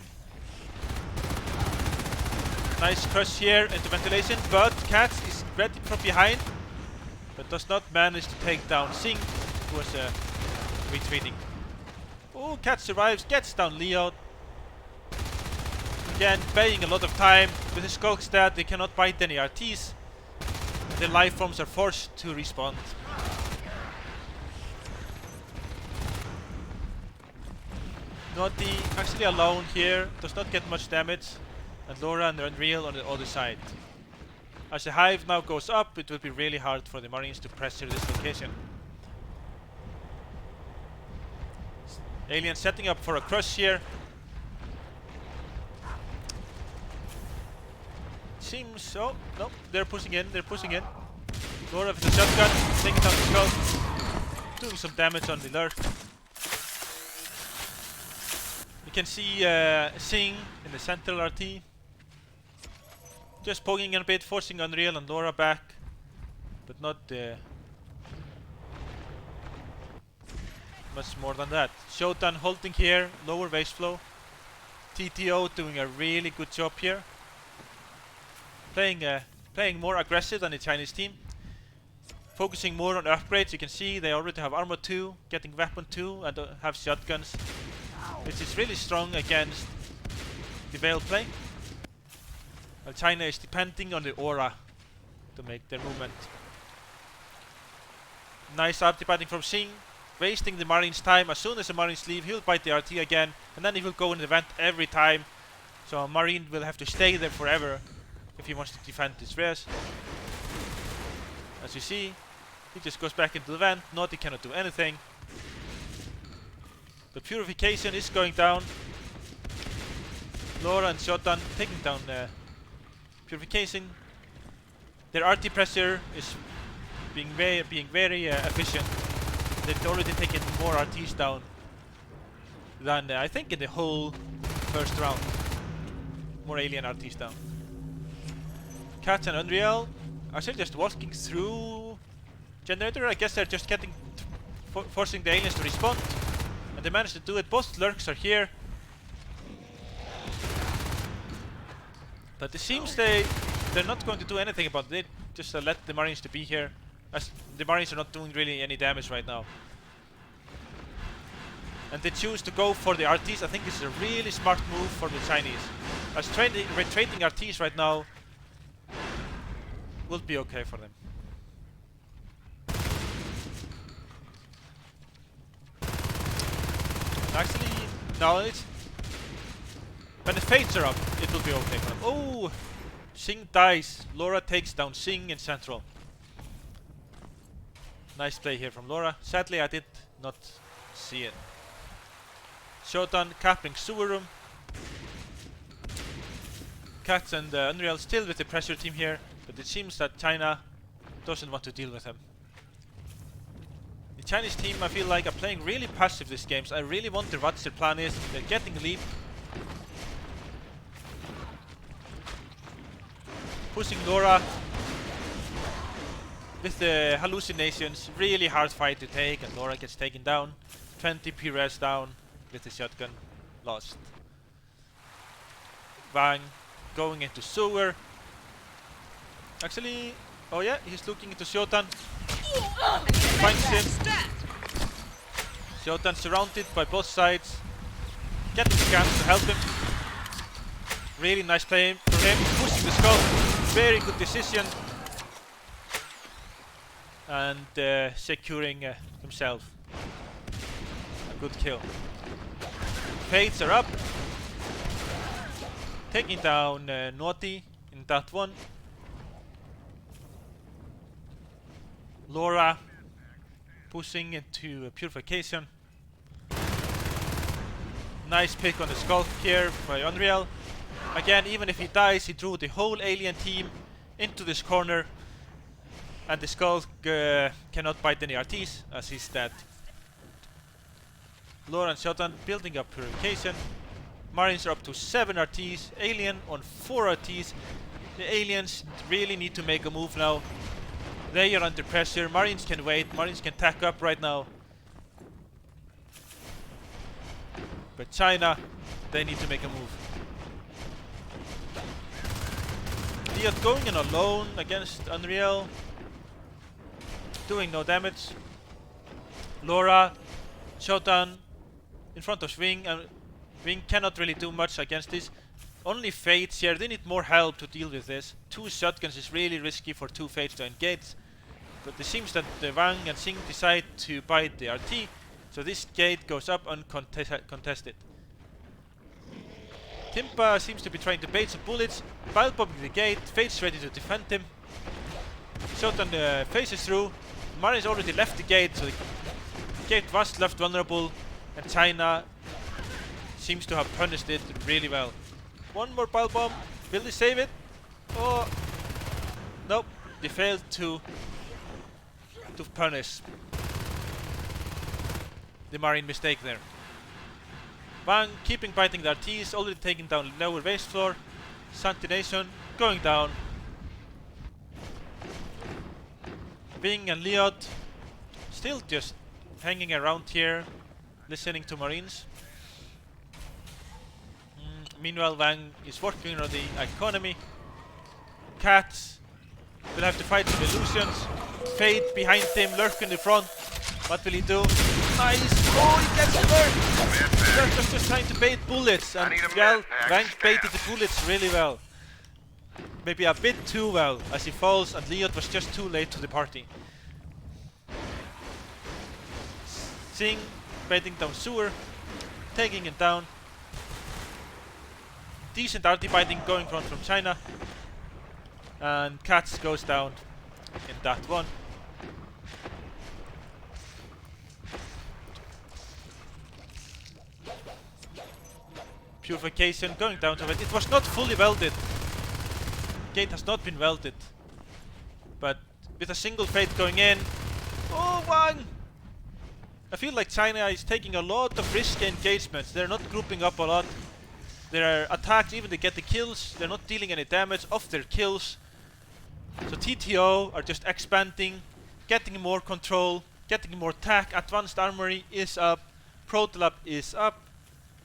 Nice crush here into ventilation, but Cats is ready from behind, but does not manage to take down Sing, who was retreating. Oh, Cat survives, gets down Leo. Again, buying a lot of time. With his Skulk stat, they cannot bite any RTs. The life forms are forced to respawn. Naughty actually alone here, does not get much damage. And Laura and Unreal on the other side. As the hive now goes up, it will be really hard for the Marines to pressure this location. Alien setting up for a crush here. Seems so. No, they're pushing in, Laura with the shotgun, taking down the skull. Doing some damage on the lurk. You can see Sing in the central RT. Just poking a bit, forcing Unreal and Laura back, but not much more than that. Shotan holding here, lower waste flow. TTO doing a really good job here. Playing more aggressive than the Chinese team. Focusing more on upgrades. You can see they already have armor 2, getting weapon 2, and have shotguns. Which is really strong against the Veil play. While China is depending on the aura to make their movement. Nice arty-biting from Sing, wasting the Marines' time. As soon as the Marines leave, he'll bite the RT again, and then he will go in the vent every time. So a Marine will have to stay there forever if he wants to defend his res. As you see, he just goes back into the vent. Naughty cannot do anything. The Purification is going down. Laura and Shotan taking down Purification. Their RT pressure is being very efficient. They've already taken more RTs down than I think in the whole first round. More alien RTs down. Cats and Unreal are still just walking through generator. I guess they're just forcing the aliens to respond, and they managed to do it. Both lurks are here. But it seems they're not going to do anything about it. Just let the Marines to be here, as the Marines are not doing really any damage right now. And they choose to go for the RTs. I think this is a really smart move for the Chinese. As retreating RTs right now will be okay for them. Actually, no, it's when the fates are up, it will be okay for them. Oh, Sing dies. Laura takes down Sing in central. Nice play here from Laura. Sadly, I did not See it. Shodan capping sewer room. Cats and Unreal still with the pressure team here, but it seems that China doesn't want to deal with him. The Chinese team, I feel like, are playing really passive these games. I really wonder what their plan is. They're getting lead. Pushing Laura with the hallucinations. Really hard fight to take, and Laura gets taken down. 20 P-res down with the shotgun. Lost. Wang going into sewer. Actually, oh yeah, he's looking into Shotan. Finds him. Shotan surrounded by both sides. Getting scans to help him. Really nice play for him. Pushing the skull. Very good decision. And securing himself. A good kill. Fates are up. Taking down Naughty in that one. Laura pushing into purification. Nice pick on the skull here by Unreal. Again, even if he dies, he drew the whole alien team into this corner. And the skull cannot bite any RTs as he's dead. Laura and Shotan building up purification. Marines are up to 7 RTs, Alien on 4 RTs. The aliens really need to make a move now. They are under pressure, Marines can wait, Marines can tack up right now. But China, they need to make a move. Liat going in alone against Unreal. Doing no damage. Laura, Shotan in front of Swing, and Wing cannot really do much against this. Only Fates here, they need more help to deal with this. 2 shotguns is really risky for 2 Fates to engage. But it seems that Wang and Xing decide to bite the RT, so this gate goes up uncontested. Timpa seems to be trying to bait some bullets, pile bombing the gate, Fates ready to defend him. Shotan faces through, Marines already left the gate, so the gate was left vulnerable, and China seems to have punished it really well. One more pile bomb. Will they save it? Oh, nope. They failed to punish the Marine mistake there. Wang keeping biting the RTs, already taking down lower waste floor. Santination going down. Bing and Liot still just hanging around here, listening to Marines. Meanwhile, Wang is working on the economy. Cats will have to fight some illusions. Fate behind him, Lurk in the front. What will he do? Nice! Oh, he gets Lurk! Lurk was just trying to bait bullets, and well, Wang baited the bullets really well. Maybe a bit too well, as he falls, and Liot was just too late to the party. Xing baiting down sewer, taking it down. Decent RT biting going from China, and Cats goes down in that one. Purification going down to it. It was not fully welded. Gate has not been welded, but with a single Fate going in. Oh, Wang! I feel like China is taking a lot of risky engagements. They're not grouping up a lot. There are attacks, even they get the kills, they're not dealing any damage off their kills. So TTO are just expanding, getting more control, getting more attack. Advanced Armory is up, Protolab is up.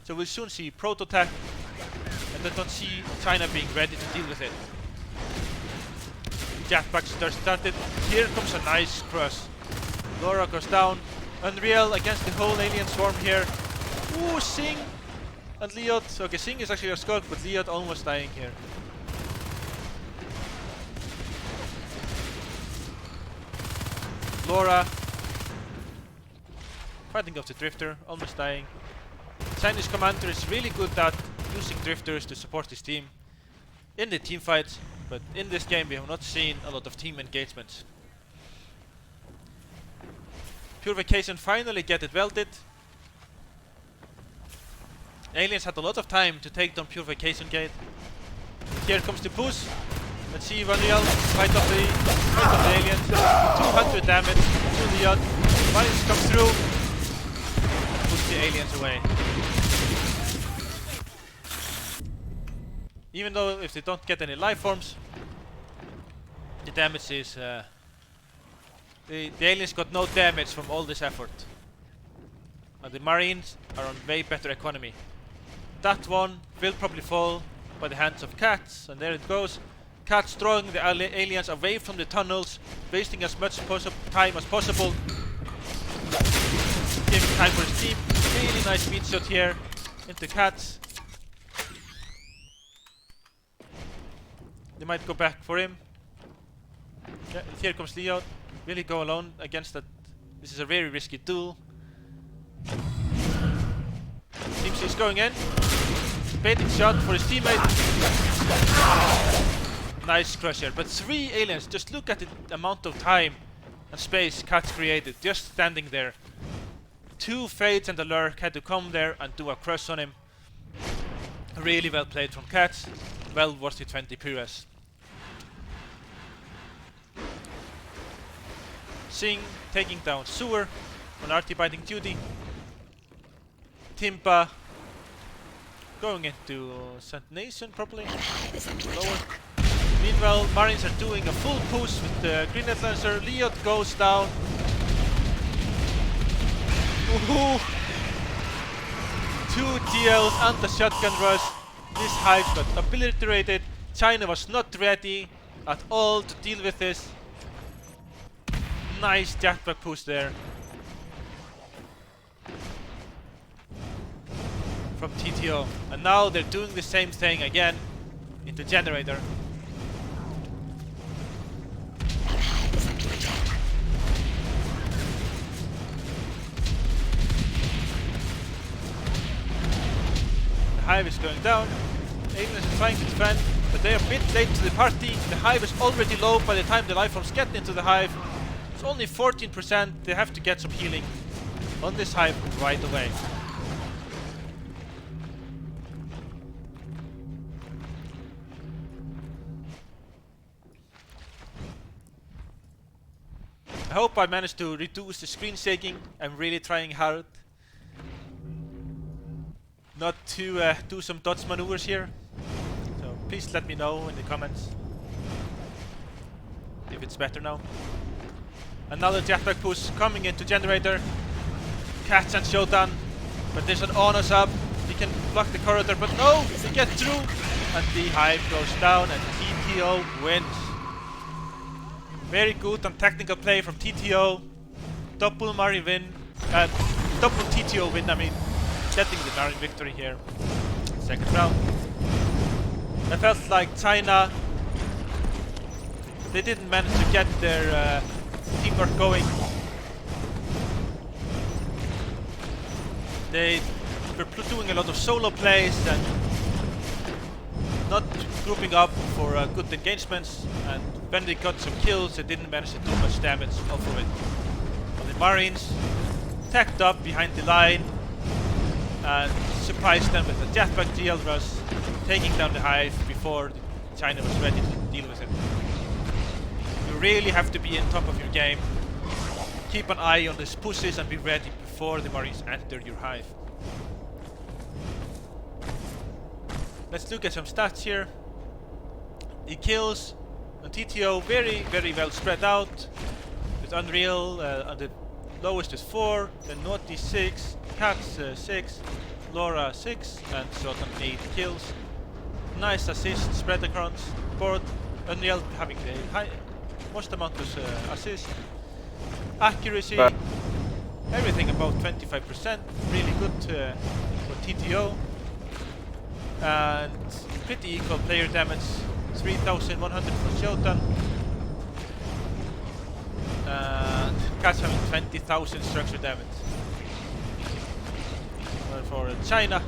So we'll soon see Proto-Attack, and I don't see China being ready to deal with it. Jetpacks are started. Here comes a nice crush. Laura goes down. Unreal against the whole alien swarm here. Ooh, Xing! And Liot. Okay, Xing is actually a skulk, but Liot almost dying here. Laura fighting off the Drifter, almost dying. Chinese commander is really good at using Drifters to support his team in the team fights, but in this game we have not seen a lot of team engagements. Purification finally get it welded. Aliens had a lot of time to take down Purification Gate. Here comes the push. Let's see Vanriel fight off the aliens. 200 damage to the yacht. Marines come through. Push the aliens away. Even though if they don't get any life forms, the damage is the aliens got no damage from all this effort. And the Marines are on way better economy. That one will probably fall by the hands of cats, and there it goes. Cats throwing the aliens away from the tunnels, wasting as much time as possible. Giving time for his team. Really nice speed shot here into cats. They might go back for him. Yeah, here comes Leo. Will he go alone against that? This is a very risky duel. Seems he's going in. Baiting shot for his teammate. Nice crusher. But 3 aliens. Just look at the amount of time and space Cats created. Just standing there. 2 Fates and a Lurk had to come there and do a crush on him. Really well played from Cats. Well worth the 20 Pyrrhus. Singh taking down Sewer on RT biting duty. Timpa going into St. Nation probably. Lower. Meanwhile, Marines are doing a full push with the Grenade Lancer. Leot goes down. Woohoo! 2 TLs and the shotgun rush. This hive got obliterated. China was not ready at all to deal with this. Nice jetpack push there from TTO. And now they're doing the same thing again into generator. The hive is going down. Aliens is trying to defend, but they are a bit late to the party. The hive is already low by the time the life forms get into the hive. It's only 14%. They have to get some healing on this hive right away. I hope I managed to reduce the screen shaking. I'm really trying hard not to do some dodge maneuvers here. So please let me know in the comments if it's better now. Another jetpack push coming into generator. Cats and Showdown. But there's an Onus up. He can block the corridor, but no! He gets through! And the hive goes down and TTO wins. Very good and technical play from TTO. Double Marine win. Double TTO win, I mean. Getting the Marine victory here. Second round. I felt like China, they didn't manage to get their teamwork going. They were doing a lot of solo plays and not grouping up for good engagements, and when they got some kills they didn't manage to do much damage off of it. But the Marines tacked up behind the line and surprised them with a jetpack GL rush, taking down the hive before China was ready to deal with it. You really have to be on top of your game. Keep an eye on these pushes and be ready before the Marines enter your hive. Let's look at some stats here. The kills on TTO very well spread out. With Unreal on the lowest is 4, then Naughty 6, Cats 6, Laura 6, and Shotan 8 kills. Nice assist spread across the board. Unreal having the most amount of assist. Accuracy, everything about 25%, really good for TTO. And pretty equal player damage, 3100 for Shotan. And Cats having 20,000 structure damage. Well, for China,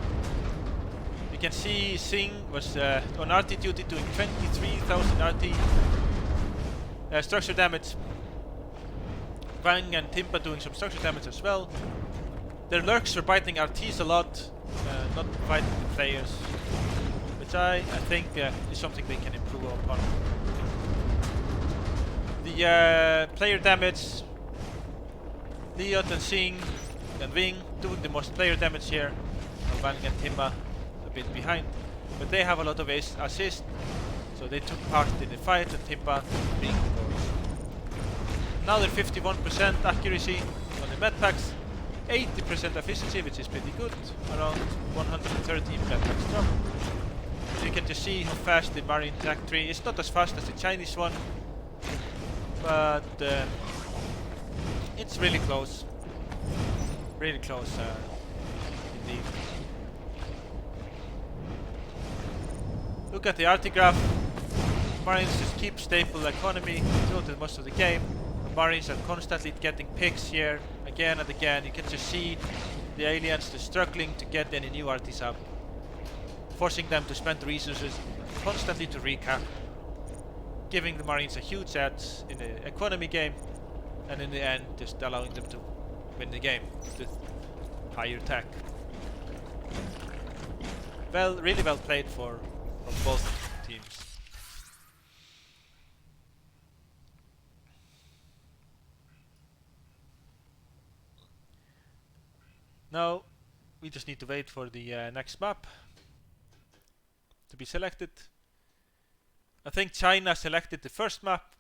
you can see Singh was on RT duty doing 23,000 RT structure damage. Wang and Timpa doing some structure damage as well. Their lurks are biting RTs a lot. not fighting the players, which I think is something they can improve upon. The player damage, Liot and Singh and Wing doing the most player damage here. Wang and Timma a bit behind, but they have a lot of assist, so they took part in the fight, and Timba being the goals. Now they're 51% accuracy on the med packs, 80% efficiency, which is pretty good, around 130 med packs drop. So you can just see how fast the Marine Track 3 is. Not as fast as the Chinese one, but it's really close. Really close indeed. Look at the artigraph. Marines just keep stable economy throughout most of the game. The Marines are constantly getting picks here again and again. You can just see the aliens just struggling to get any new arties up, forcing them to spend resources constantly to recap, giving the Marines a huge edge in the economy game, and in the end just allowing them to win the game with higher tech. Well, really well played from both teams. Now we just need to wait for the next map to be selected. I think China selected the first map,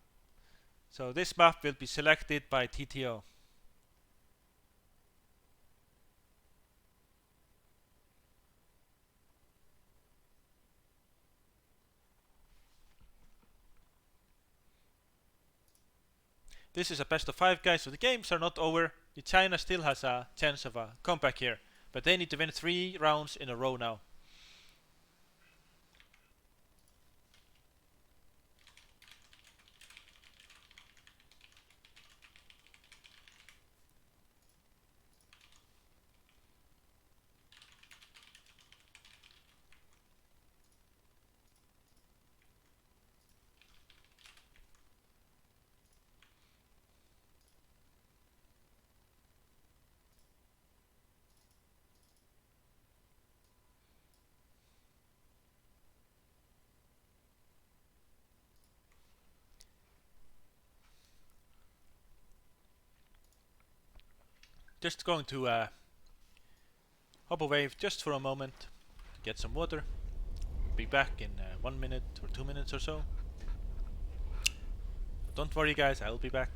so this map will be selected by TTO. This is a best of 5, guys, so the games are not over. China still has a chance of a comeback here, but they need to win 3 rounds in a row now. Just going to hop away just for a moment to get some water. Be back in 1 minute or 2 minutes or so. But don't worry, guys, I'll be back.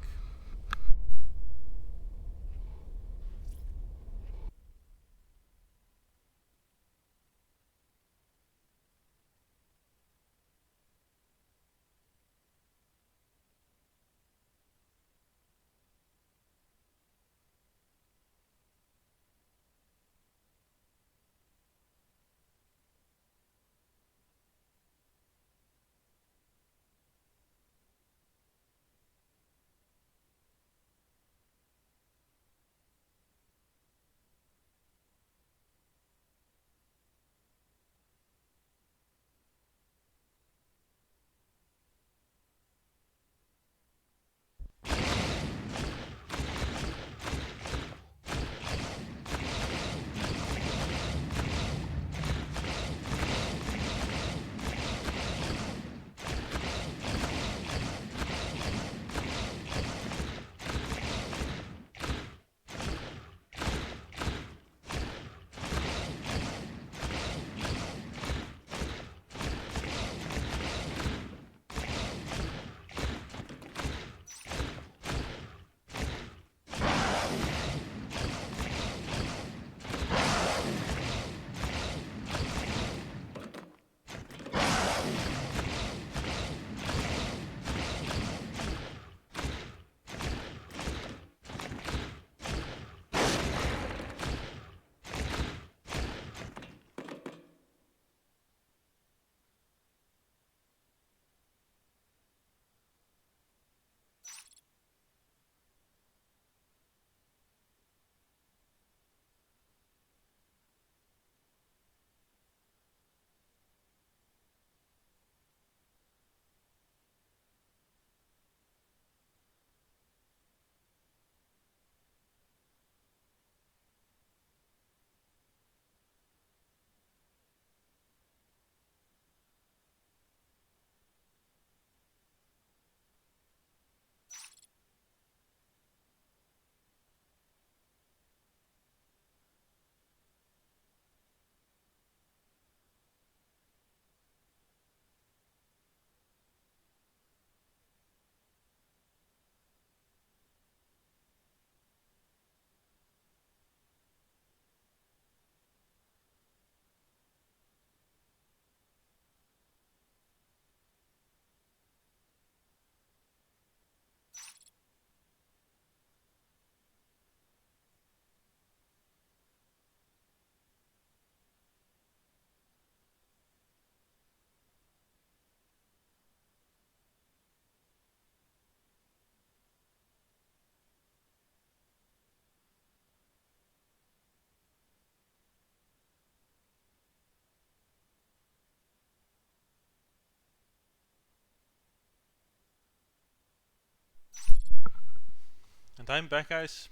And I'm back, guys.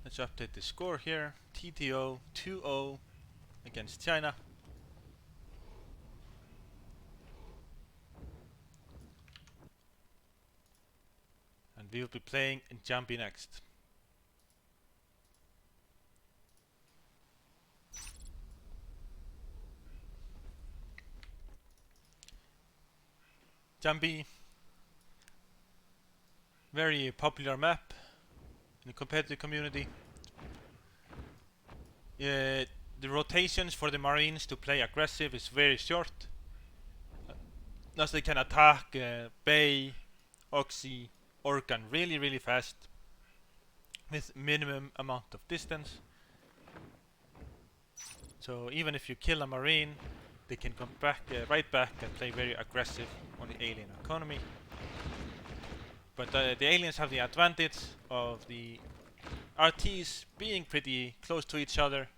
Let's update the score here. TTO 2-0 against China. And we will be playing in Jambi next. Jambi, very popular map in the competitive community. The rotations for the Marines to play aggressive is very short. Thus they can attack Bay, Oxy, Orkan really fast with minimum amount of distance. So even if you kill a Marine, they can come back right back and play very aggressive on the alien economy. But the aliens have the advantage of the RTs being pretty close to each other.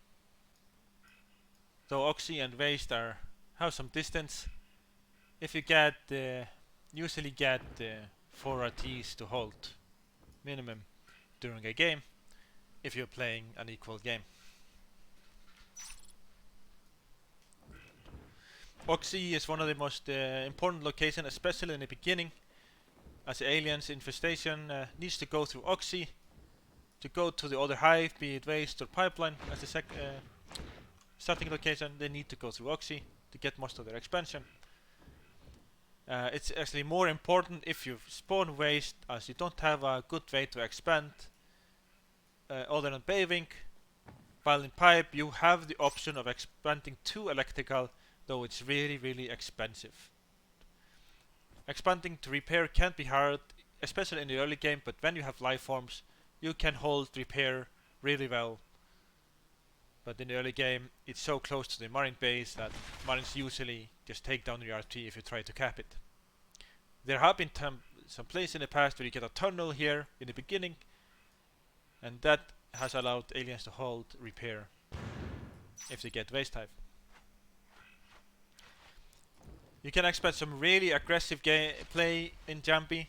Though Oxy and Waste have some distance. If you get usually get 4 RTs to hold minimum during a game if you're playing an equal game. Oxy is one of the most important locations, especially in the beginning, as the aliens infestation needs to go through Oxy to go to the other hive, be it Waste or Pipeline as the starting location. They need to go through Oxy to get most of their expansion. It's actually more important if you spawn Waste, as you don't have a good way to expand other than paving. While in Pipe you have the option of expanding to electrical, though it's really expensive. Expanding to repair can be hard, especially in the early game, but when you have life forms you can hold repair really well. But in the early game it's so close to the Marine base that Marines usually just take down your RT if you try to cap it. There have been some places in the past where you get a tunnel here in the beginning, and that has allowed aliens to hold repair if they get Waste type. You can expect some really aggressive play in Jambi.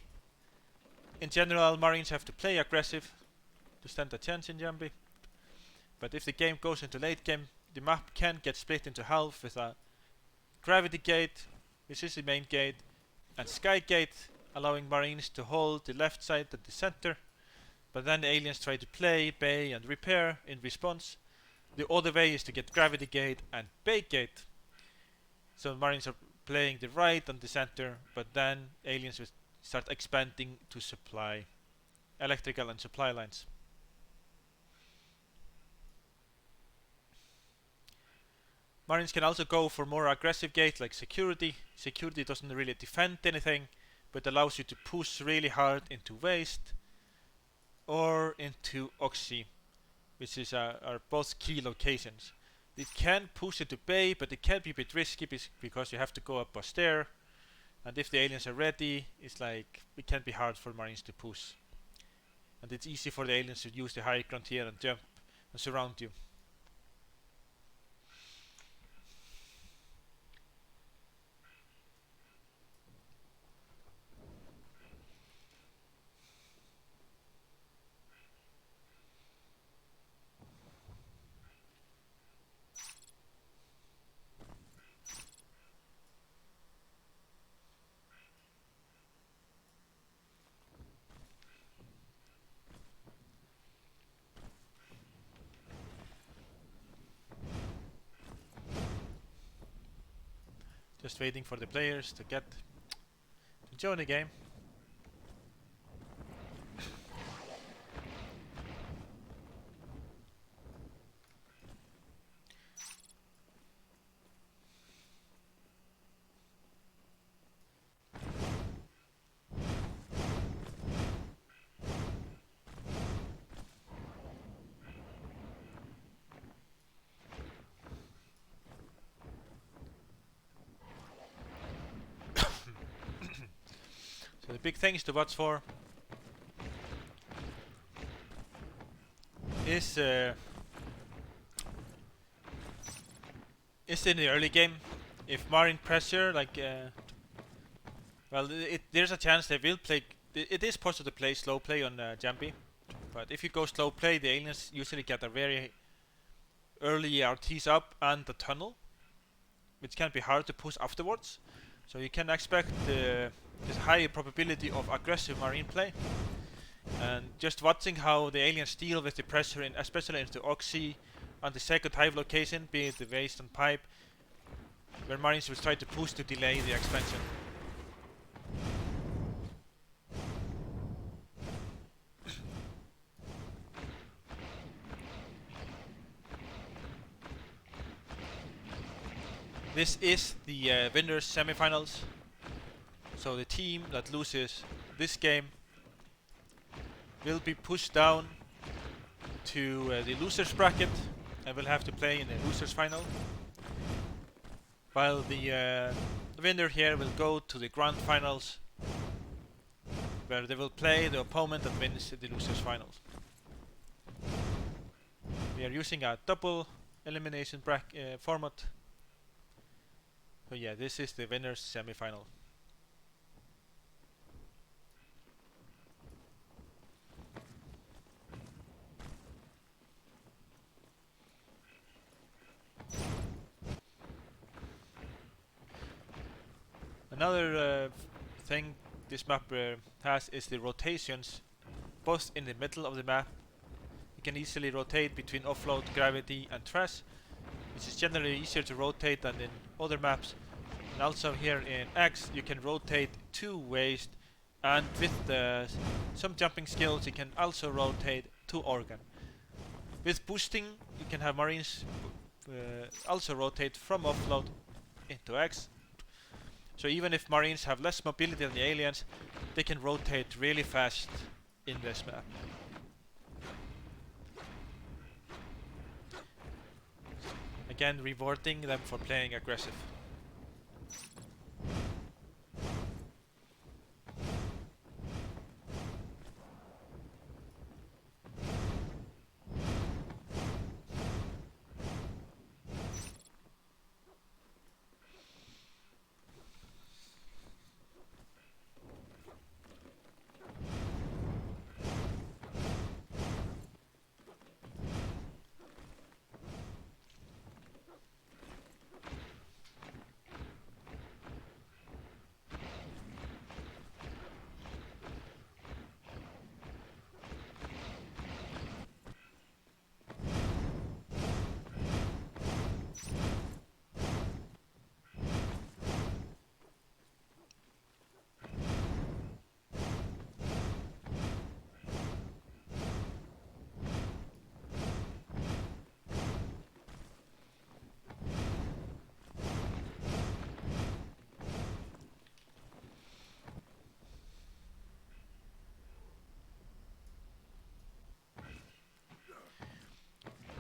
In general, Marines have to play aggressive to stand a chance in Jambi. But if the game goes into late game, the map can get split into half with a gravity gate, which is the main gate, and sky gate, allowing Marines to hold the left side and the center. But then the aliens try to play Bay and repair in response. The other way is to get gravity gate and Bay gate. So Marines are playing the right and the center, but then aliens will start expanding to supply electrical and supply lines. Marines can also go for more aggressive gates like security. Security doesn't really defend anything, but allows you to push really hard into Waste or into Oxy, which is are both key locations. It can push into Bay, but it can be a bit risky because you have to go up a stair, and if the aliens are ready, it's like it can be hard for Marines to push. And it's easy for the aliens to use the high ground here and jump and surround you. Just waiting for the players to join the game. So the big things to watch for is is in the early game. If Marine pressure, like, well, there's a chance they will play. It is possible to play slow play on Jambi, but if you go slow play, the aliens usually get a very early RTs up and the tunnel, which can be hard to push afterwards. So you can expect this high probability of aggressive Marine play. And just watching how the aliens deal with the pressure, especially into Oxy and the second hive location, be it the waste and pipe, where Marines will try to push to delay the expansion. This is the winners semifinals. So the team that loses this game will be pushed down to the losers bracket and will have to play in the losers final, while the winner here will go to the grand finals, where they will play the opponent that wins the losers finals. We are using a double elimination format. So yeah, this is the winners semi-final. Another thing this map has is the rotations, both in the middle of the map. You can easily rotate between offload, gravity and trash, which is generally easier to rotate than in other maps. And also here in X you can rotate to waste, and with some jumping skills you can also rotate to organ. With boosting you can have Marines also rotate from offload into X. So even if Marines have less mobility than the aliens, they can rotate really fast in this map. Again, rewarding them for playing aggressive.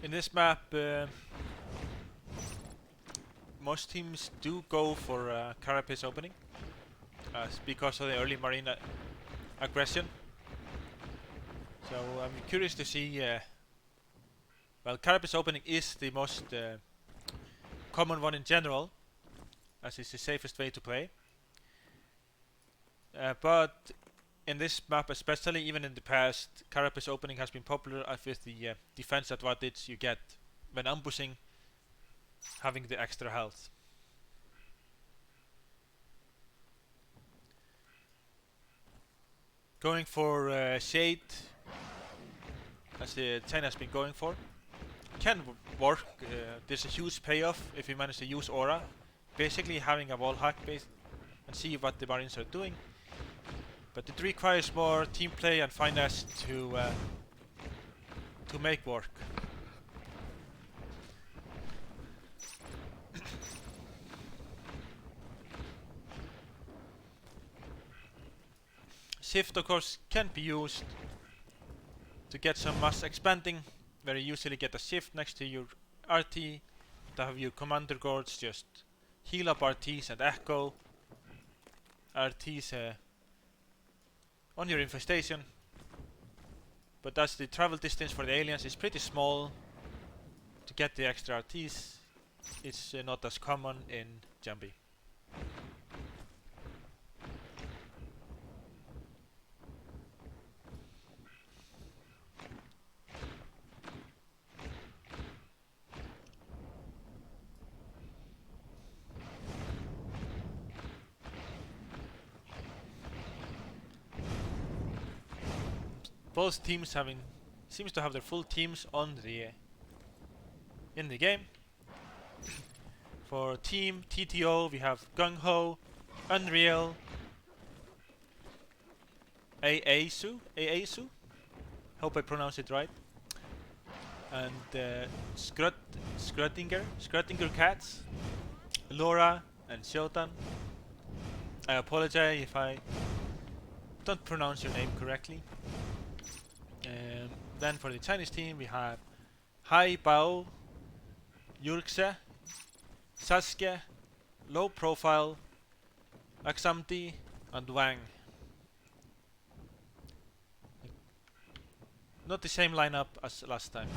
In this map, most teams do go for Carapace opening, because of the early Marine aggression. So I'm curious to see. Well, Carapace opening is the most common one in general, as it's the safest way to play. But in this map especially, even in the past, Carapace opening has been popular with the defense advantage you get when ambushing, having the extra health. Going for Shade, as China has been going for, can work. There's a huge payoff if you manage to use Aura, basically having a wall hack base and see what the Marines are doing. But it requires more team play and finesse to make work. Shift, of course, can be used to get some mass expanding, where you usually get a shift next to your RT to have your commander guards just heal up RTs and echo RTs on your infestation. But as the travel distance for the aliens is pretty small to get the extra RTs, it's not as common in Jambi. Both teams seems to have their full teams on the in the game. For Team TTO we have Gung Ho, Unreal, Aasu, hope I pronounce it right, and Scruttinger Cats, Laura and Shotan. I apologize if I don't pronounce your name correctly. Then for the Chinese team we have Hai Bao, Yurkse, Sasuke, Low Profile, Aksamti, and Wang. Not the same lineup as last time.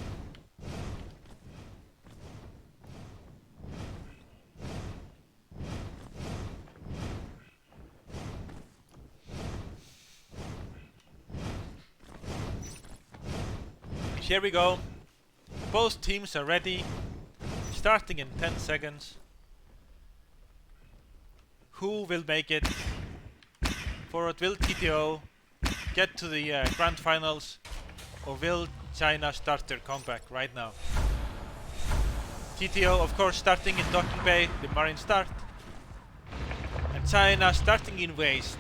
Here we go. Both teams are ready. Starting in 10 seconds. Who will make it? Forward, will TTO get to the grand finals, or will China start their comeback right now? TTO of course starting in Docking Bay, the Marine start. And China starting in Waste.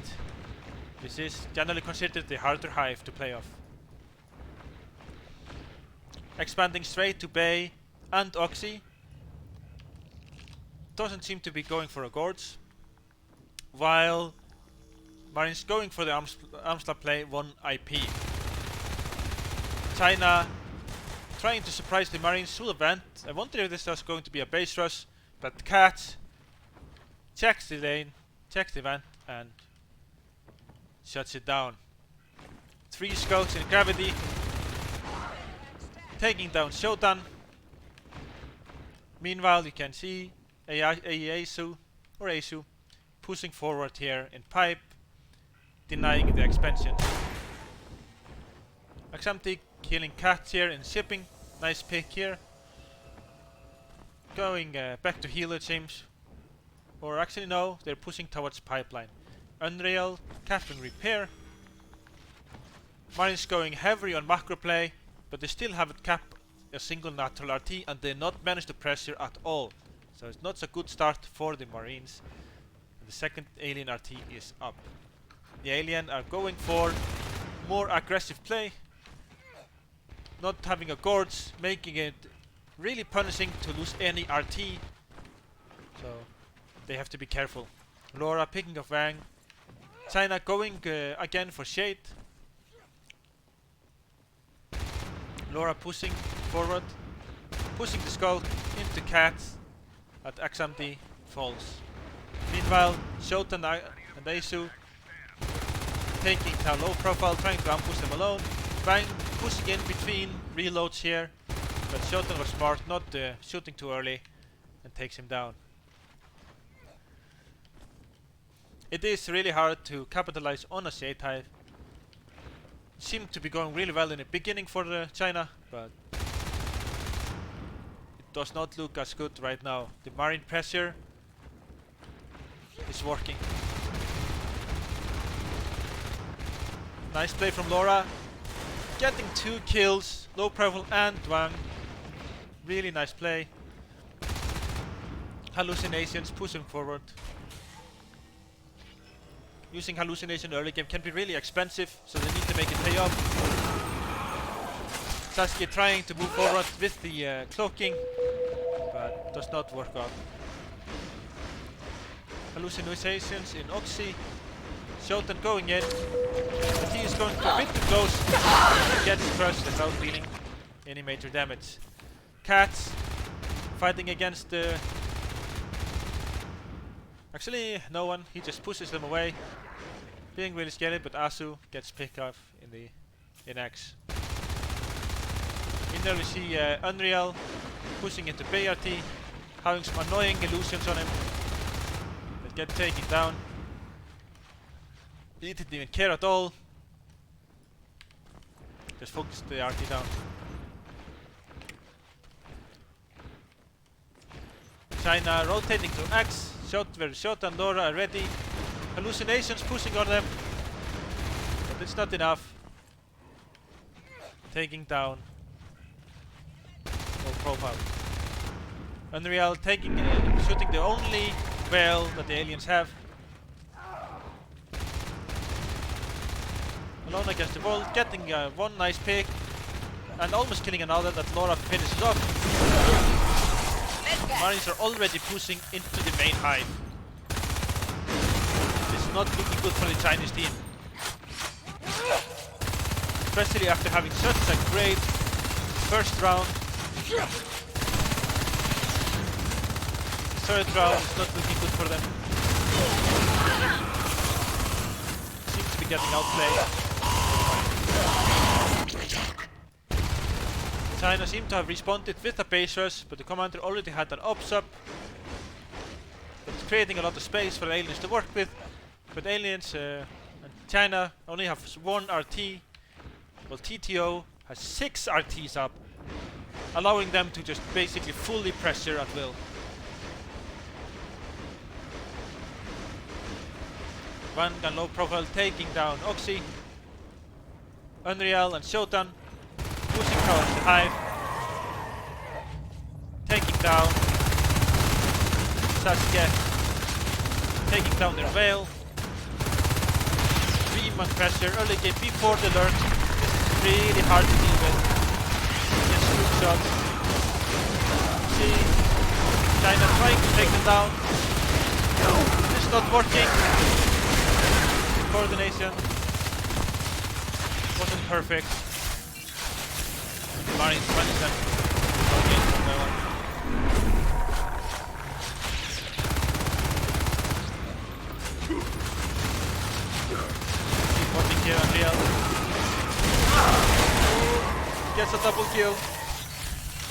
This is generally considered the harder hive to play off. Expanding straight to Bay and Oxy. Doesn't seem to be going for a gorge. While Marines going for the Armstrong play 1 IP. China trying to surprise the Marines through the vent. I wonder if this was going to be a base rush, but Cat checks the lane, checks the vent and shuts it down. 3 scouts in gravity, taking down Shotan. Meanwhile you can see Asu pushing forward here in pipe, denying the expansion. Aksamti killing Cats here in shipping, nice pick here. Going back to healer teams, or actually no, they're pushing towards pipeline. Unreal, Captain Repair. Marines going heavy on macro play, but they still haven't capped a single natural RT and they not managed to pressure at all. So it's not a good start for the Marines. The second alien RT is up. The alien are going for more aggressive play. Not having a gorge, making it really punishing to lose any RT. So they have to be careful. Laura picking up Wang. China going again for Shade. Laura pushing forward, pushing the skull into Cats, but Aksamti falls. Meanwhile, Shotan and Asu taking down low profile, trying to ambush them alone. Wang pushing in between reloads here, but Shotan was smart, not shooting too early, and takes him down. It is really hard to capitalize on a Shade Hive. Seemed to be going really well in the beginning for China, but it does not look as good right now. The Marine pressure is working. Nice play from Laura. Getting 2 kills, low profile and Wang. Really nice play. Hallucinations pushing forward. Using hallucination early game can be really expensive, so they need to make it pay off. Sasuke trying to move forward with the cloaking, but does not work out. Hallucinations in Oxy. Shotan going in, but he is going a bit too close. Gets crushed without dealing any major damage. Cats fighting against the... Actually, no one. He just pushes them away. Being really scary, but Asu gets picked off in X. In there we see Unreal pushing into BRT. having some annoying illusions on him that get taken down. He didn't even care at all. Just focused the RT down. China rotating to X. Where Shot and Laura are ready. Hallucinations pushing on them. But it's not enough. Taking down. Low profile. Unreal taking, shooting the only whale that the aliens have. Alone against the wall, getting one nice pick. And almost killing another that Laura finishes off. Marines are already pushing into the main hive. This is not looking good for the Chinese team. Especially after having such a great first round. The third round is not looking good for them. Seems to be getting outplayed. China seemed to have responded with a base rush, but the commander already had an ops up. That's creating a lot of space for the aliens to work with. But aliens and China only have one RT, while TTO has 6 RTs up, allowing them to just basically fully pressure at will. Vanguard low profile taking down Oxy. Unreal and Shotan pushing towards the hive. Taking down Sasuke. Taking down their whale. 3-man pressure early game before the lurk. This is really hard to deal with. Just group shots. See China trying to take them down. This is not working. Coordination wasn't perfect. Marines managed them. Okay, no one. Keep working here, Unreal. Gets a double kill.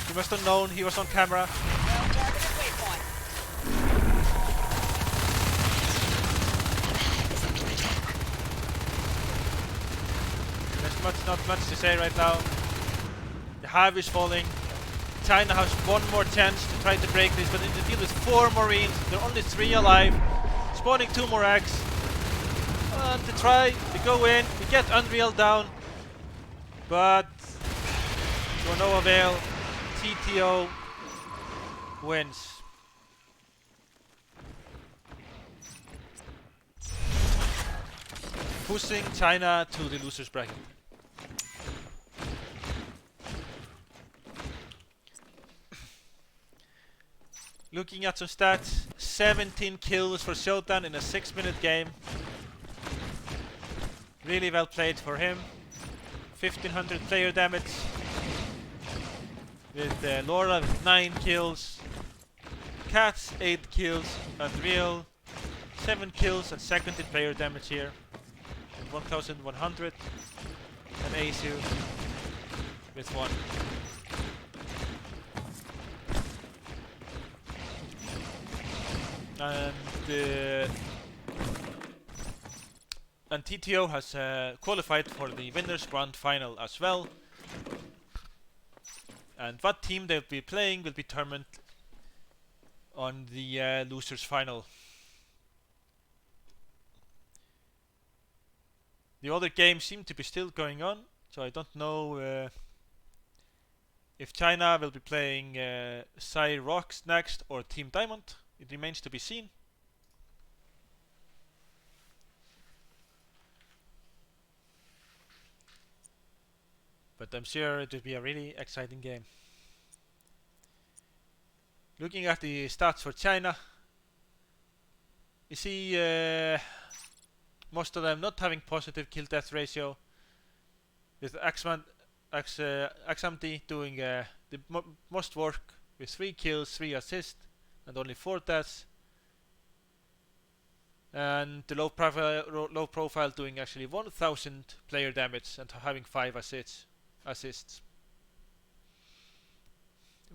He must have known he was on camera. Not much to say right now. The hive is falling. China has one more chance to try to break this, but in the deal with 4 Marines, there are only 3 alive. Spawning 2 more eggs. And to try to go in, we get Unreal down. But to no avail. TTO wins. Pushing China to the losers bracket. Looking at some stats, 17 kills for Shotan in a 6-minute game. Really well played for him. 1500 player damage. With Laura with 9 kills. Cats 8 kills. Unreal 7 kills and second in player damage here. 1100. And Asu with 1. And TTO has qualified for the winners grand final as well. And what team they'll be playing will be determined on the losers final. The other games seem to be still going on, so I don't know if China will be playing Psy Rocks next or Team Diamond. It remains to be seen. But I'm sure it will be a really exciting game. Looking at the stats for China, you see most of them not having positive kill death ratio, with Axamdi doing the most work with 3 kills, 3 assists, and only 4 deaths. And the low profile doing actually 1000 player damage and having 5 assists.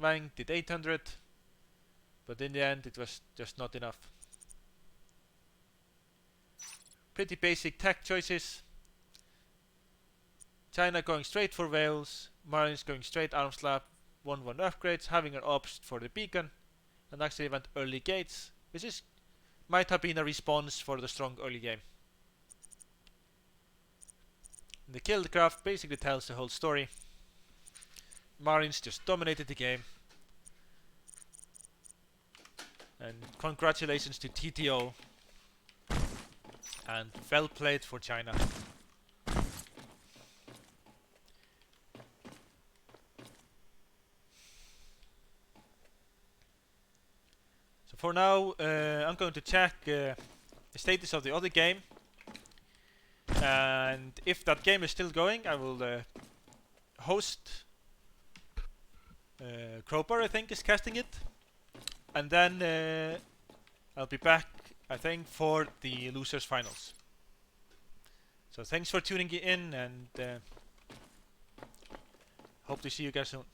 Wang did 800, But in the end, it was just not enough. Pretty basic tech choices. China going straight for Wales, Marines going straight arm slap, 1-1 upgrades, having an ops for the beacon, and actually went early gates, which is might have been a response for the strong early game. And the killed craft basically tells the whole story. Marines just dominated the game. And congratulations to TTO. And well played for China. So for now, I'm going to check the status of the other game. And if that game is still going, I will host. Crowbar, I think, is casting it. And then I'll be back, I think, for the losers finals. So thanks for tuning in, and hope to see you guys soon.